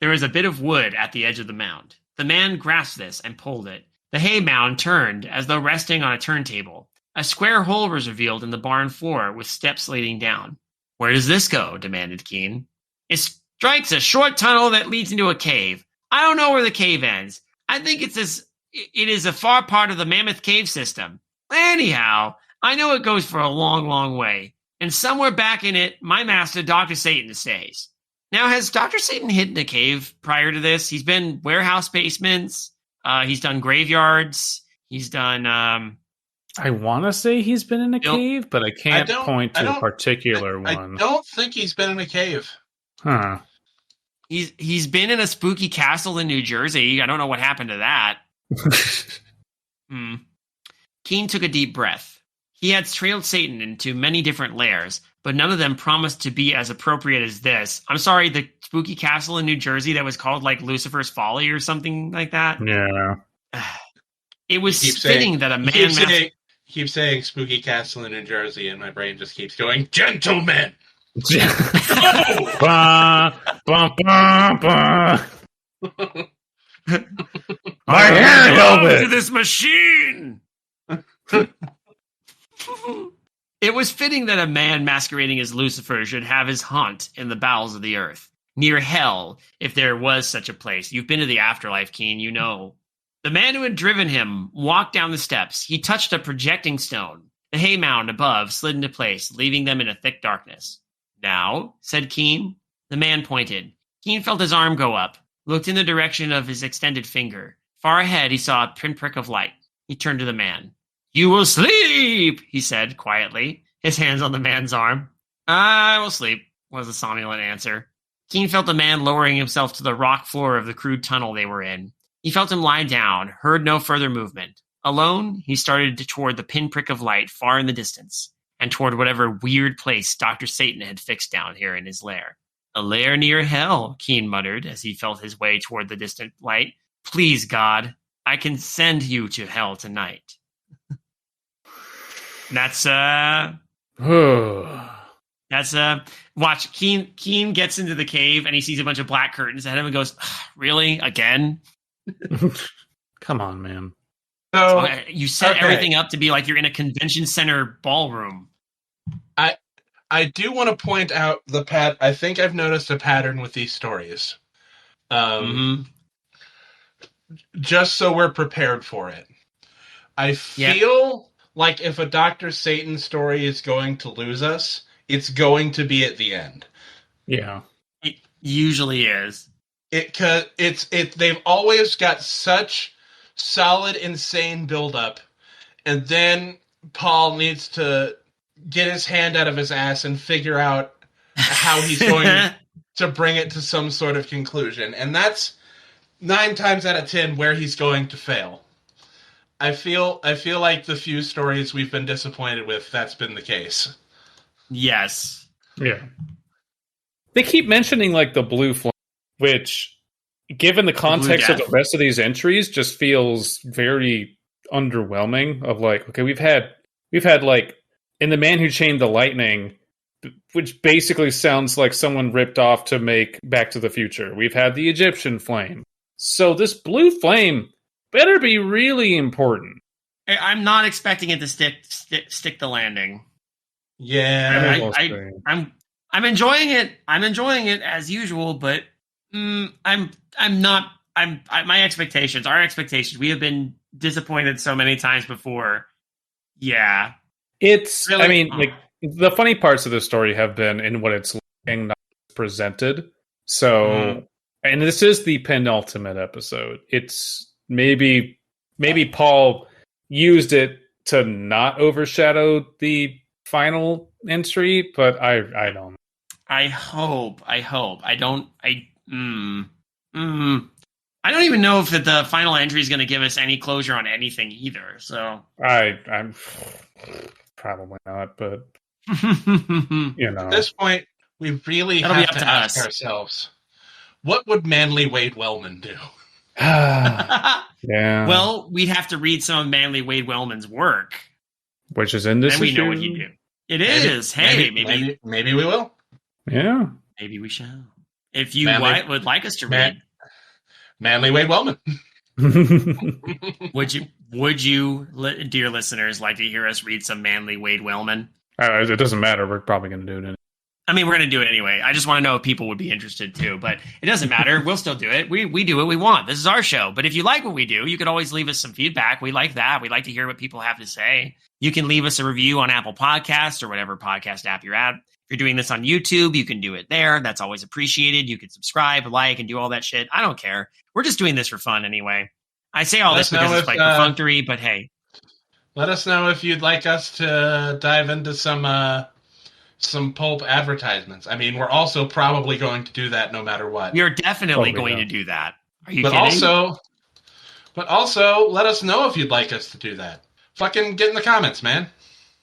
There was a bit of wood at the edge of the mound. The man grasped this and pulled it. The hay mound turned as though resting on a turntable. A square hole was revealed in the barn floor with steps leading down. Where does this go? Demanded Keene. It strikes a short tunnel that leads into a cave. I don't know where the cave ends. I think it is a far part of the Mammoth Cave system. Anyhow, I know it goes for a long, long way. And somewhere back in it, my master, Dr. Satan, stays. Now, has Dr. Satan hidden a cave prior to this? He's been warehouse basements. He's done graveyards. He's done... I want to say he's been in a cave, but I can't point to a particular one. I don't think he's been in a cave. Huh. He's been in a spooky castle in New Jersey. I don't know what happened to that. Keene took a deep breath. He had trailed Satan into many different lairs, but none of them promised to be as appropriate as this. I'm sorry, the spooky castle in New Jersey that was called like Lucifer's Folly or something like that? Yeah. It was fitting that a man... Keep saying spooky castle in New Jersey, and my brain just keeps going, gentlemen! Oh! Bah, bah, bah, bah. My hand helmet to this machine. It was fitting that a man masquerading as Lucifer should have his haunt in the bowels of the earth, near hell, if there was such a place. You've been to the afterlife, Keene, you know. The man who had driven him walked down the steps. He touched a projecting stone. The hay mound above slid into place, leaving them in a thick darkness. Now, said Keene. The man pointed. Keene felt his arm go up, looked in the direction of his extended finger. Far ahead, he saw a pinprick of light. He turned to the man. You will sleep, he said quietly, his hands on the man's arm. I will sleep, was the somnolent answer. Keene felt the man lowering himself to the rock floor of the crude tunnel they were in. He felt him lie down, heard no further movement. Alone, he started toward the pinprick of light far in the distance, and toward whatever weird place Dr. Satan had fixed down here in his lair. A lair near hell, Keene muttered as he felt his way toward the distant light. Please, God, I can send you to hell tonight. That's watch, Keene gets into the cave and he sees a bunch of black curtains ahead of him and goes, really? Again? Come on, man. So you set everything up to be like you're in a convention center ballroom. I do want to point out I think I've noticed a pattern with these stories. Just so we're prepared for it. I feel like if a Dr. Satan story is going to lose us, it's going to be at the end. Yeah. It usually is. They've always got such solid, insane buildup, and then Paul needs to get his hand out of his ass and figure out how he's going to bring it to some sort of conclusion. And that's 9 times out of 10 where he's going to fail. I feel like the few stories we've been disappointed with, that's been the case. Yes. Yeah. They keep mentioning like the blue flame, which, given the context of the rest of these entries, just feels very underwhelming. Of like, okay, we've had like in The Man Who Chained the Lightning, which basically sounds like someone ripped off to make Back to the Future. We've had the Egyptian flame. So this blue flame better be really important. I'm not expecting it to stick the landing. Yeah, I'm enjoying it. I'm enjoying it as usual, but my expectations, our expectations, we have been disappointed so many times before. Yeah. It's really, I mean, like the funny parts of the story have been in what it's looking, not presented. So, and this is the penultimate episode. It's maybe Paul used it to not overshadow the final entry, but I don't. I hope. I don't even know if the final entry is going to give us any closure on anything either. So I'm probably not, but at this point, we really have to ask ourselves, what would Manly Wade Wellman do? Yeah. Well, we'd have to read some of Manly Wade Wellman's work, which is in this. And we know what he'd do. It is. Hey, maybe we will. Yeah. Maybe we shall. If you would like us to read Manly Wade Wellman. Would you, dear listeners, like to hear us read some manly Wade Wellman? It doesn't matter. We're probably going to do it anyway. I mean, we're going to do it anyway. I just want to know if people would be interested too, but it doesn't matter. We'll still do it. We do what we want. This is our show. But if you like what we do, you could always leave us some feedback. We like that. We like to hear what people have to say. You can leave us a review on Apple Podcasts or whatever podcast app you're at. If you're doing this on YouTube, you can do it there. That's always appreciated. You can subscribe, like, and do all that shit. I don't care. We're just doing this for fun anyway. I say all this because it's like perfunctory, but hey. Let us know if you'd like us to dive into some pulp advertisements. I mean, we're also probably going to do that no matter what. We're definitely going to do that. Are you kidding? But also, let us know if you'd like us to do that. Fucking get in the comments, man.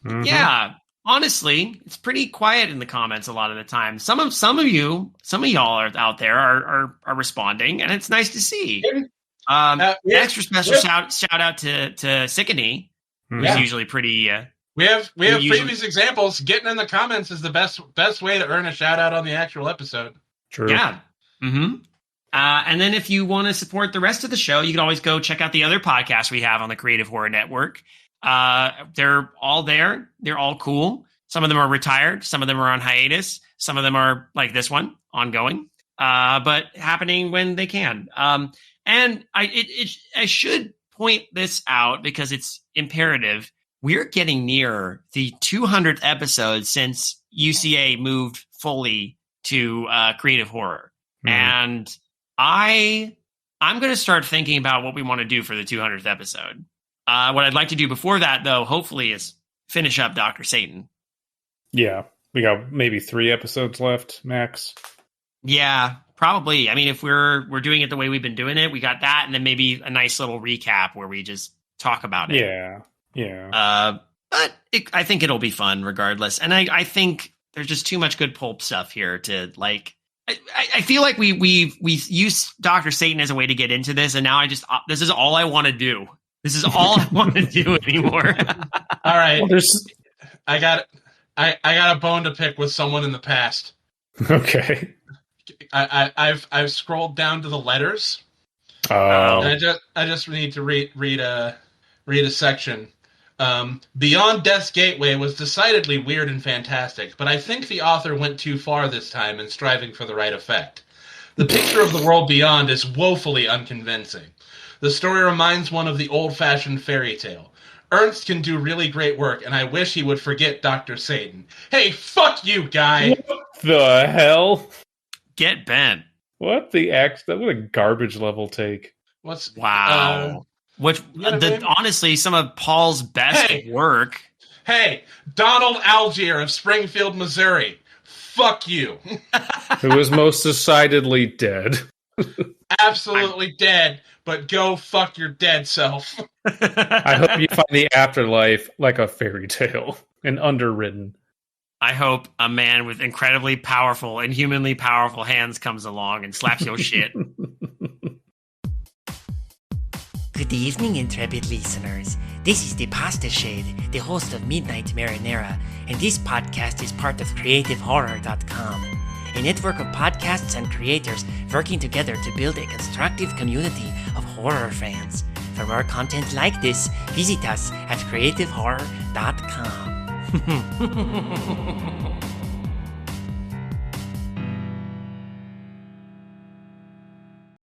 Mm-hmm. Yeah, honestly, it's pretty quiet in the comments a lot of the time. Some of y'all are out there are responding, and it's nice to see. Extra special shout out to Sickany, who's usually pretty. We have previous examples. Getting in the comments is the best way to earn a shout out on the actual episode. True. Yeah. Mm-hmm. And then if you want to support the rest of the show, you can always go check out the other podcasts we have on the Creative Horror Network. They're all there. They're all cool. Some of them are retired. Some of them are on hiatus. Some of them are like this one, ongoing, but happening when they can. And I should point this out because it's imperative. We're getting near the 200th episode since UCA moved fully to creative horror. And I'm going to start thinking about what we want to do for the 200th episode. What I'd like to do before that, though, hopefully, is finish up Dr. Satan. Yeah, we got maybe 3 episodes left, max. Yeah, probably. I mean, if we're doing it the way we've been doing it, we got that, and then maybe a nice little recap where we just talk about it. Yeah. But I think it'll be fun regardless. And I think there's just too much good pulp stuff here to like. I feel like we've used Dr. Satan as a way to get into this, and now this is all I want to do. This is all I want to do anymore. All right, well, I got a bone to pick with someone in the past. Okay. I've scrolled down to the letters. Oh. And I just need to read a section. Beyond Death's Gateway was decidedly weird and fantastic, but I think the author went too far this time in striving for the right effect. The picture of the world beyond is woefully unconvincing. The story reminds one of the old-fashioned fairy tale. Ernst can do really great work, and I wish he would forget Dr. Satan. Hey, fuck you, guy! What the hell? Get bent. What a garbage level take. Wow. Honestly, some of Paul's best work. Hey, Donald Algier of Springfield, Missouri. Fuck you. Who is most decidedly dead. Absolutely dead, but go fuck your dead self. I hope you find the afterlife like a fairy tale and underwritten. I hope a man with incredibly powerful, inhumanly powerful hands comes along and slaps your shit. Good evening, intrepid listeners. This is the Pasta Shade, the host of Midnight Marinara, and this podcast is part of CreativeHorror.com, a network of podcasts and creators working together to build a constructive community of horror fans. For more content like this, visit us at CreativeHorror.com.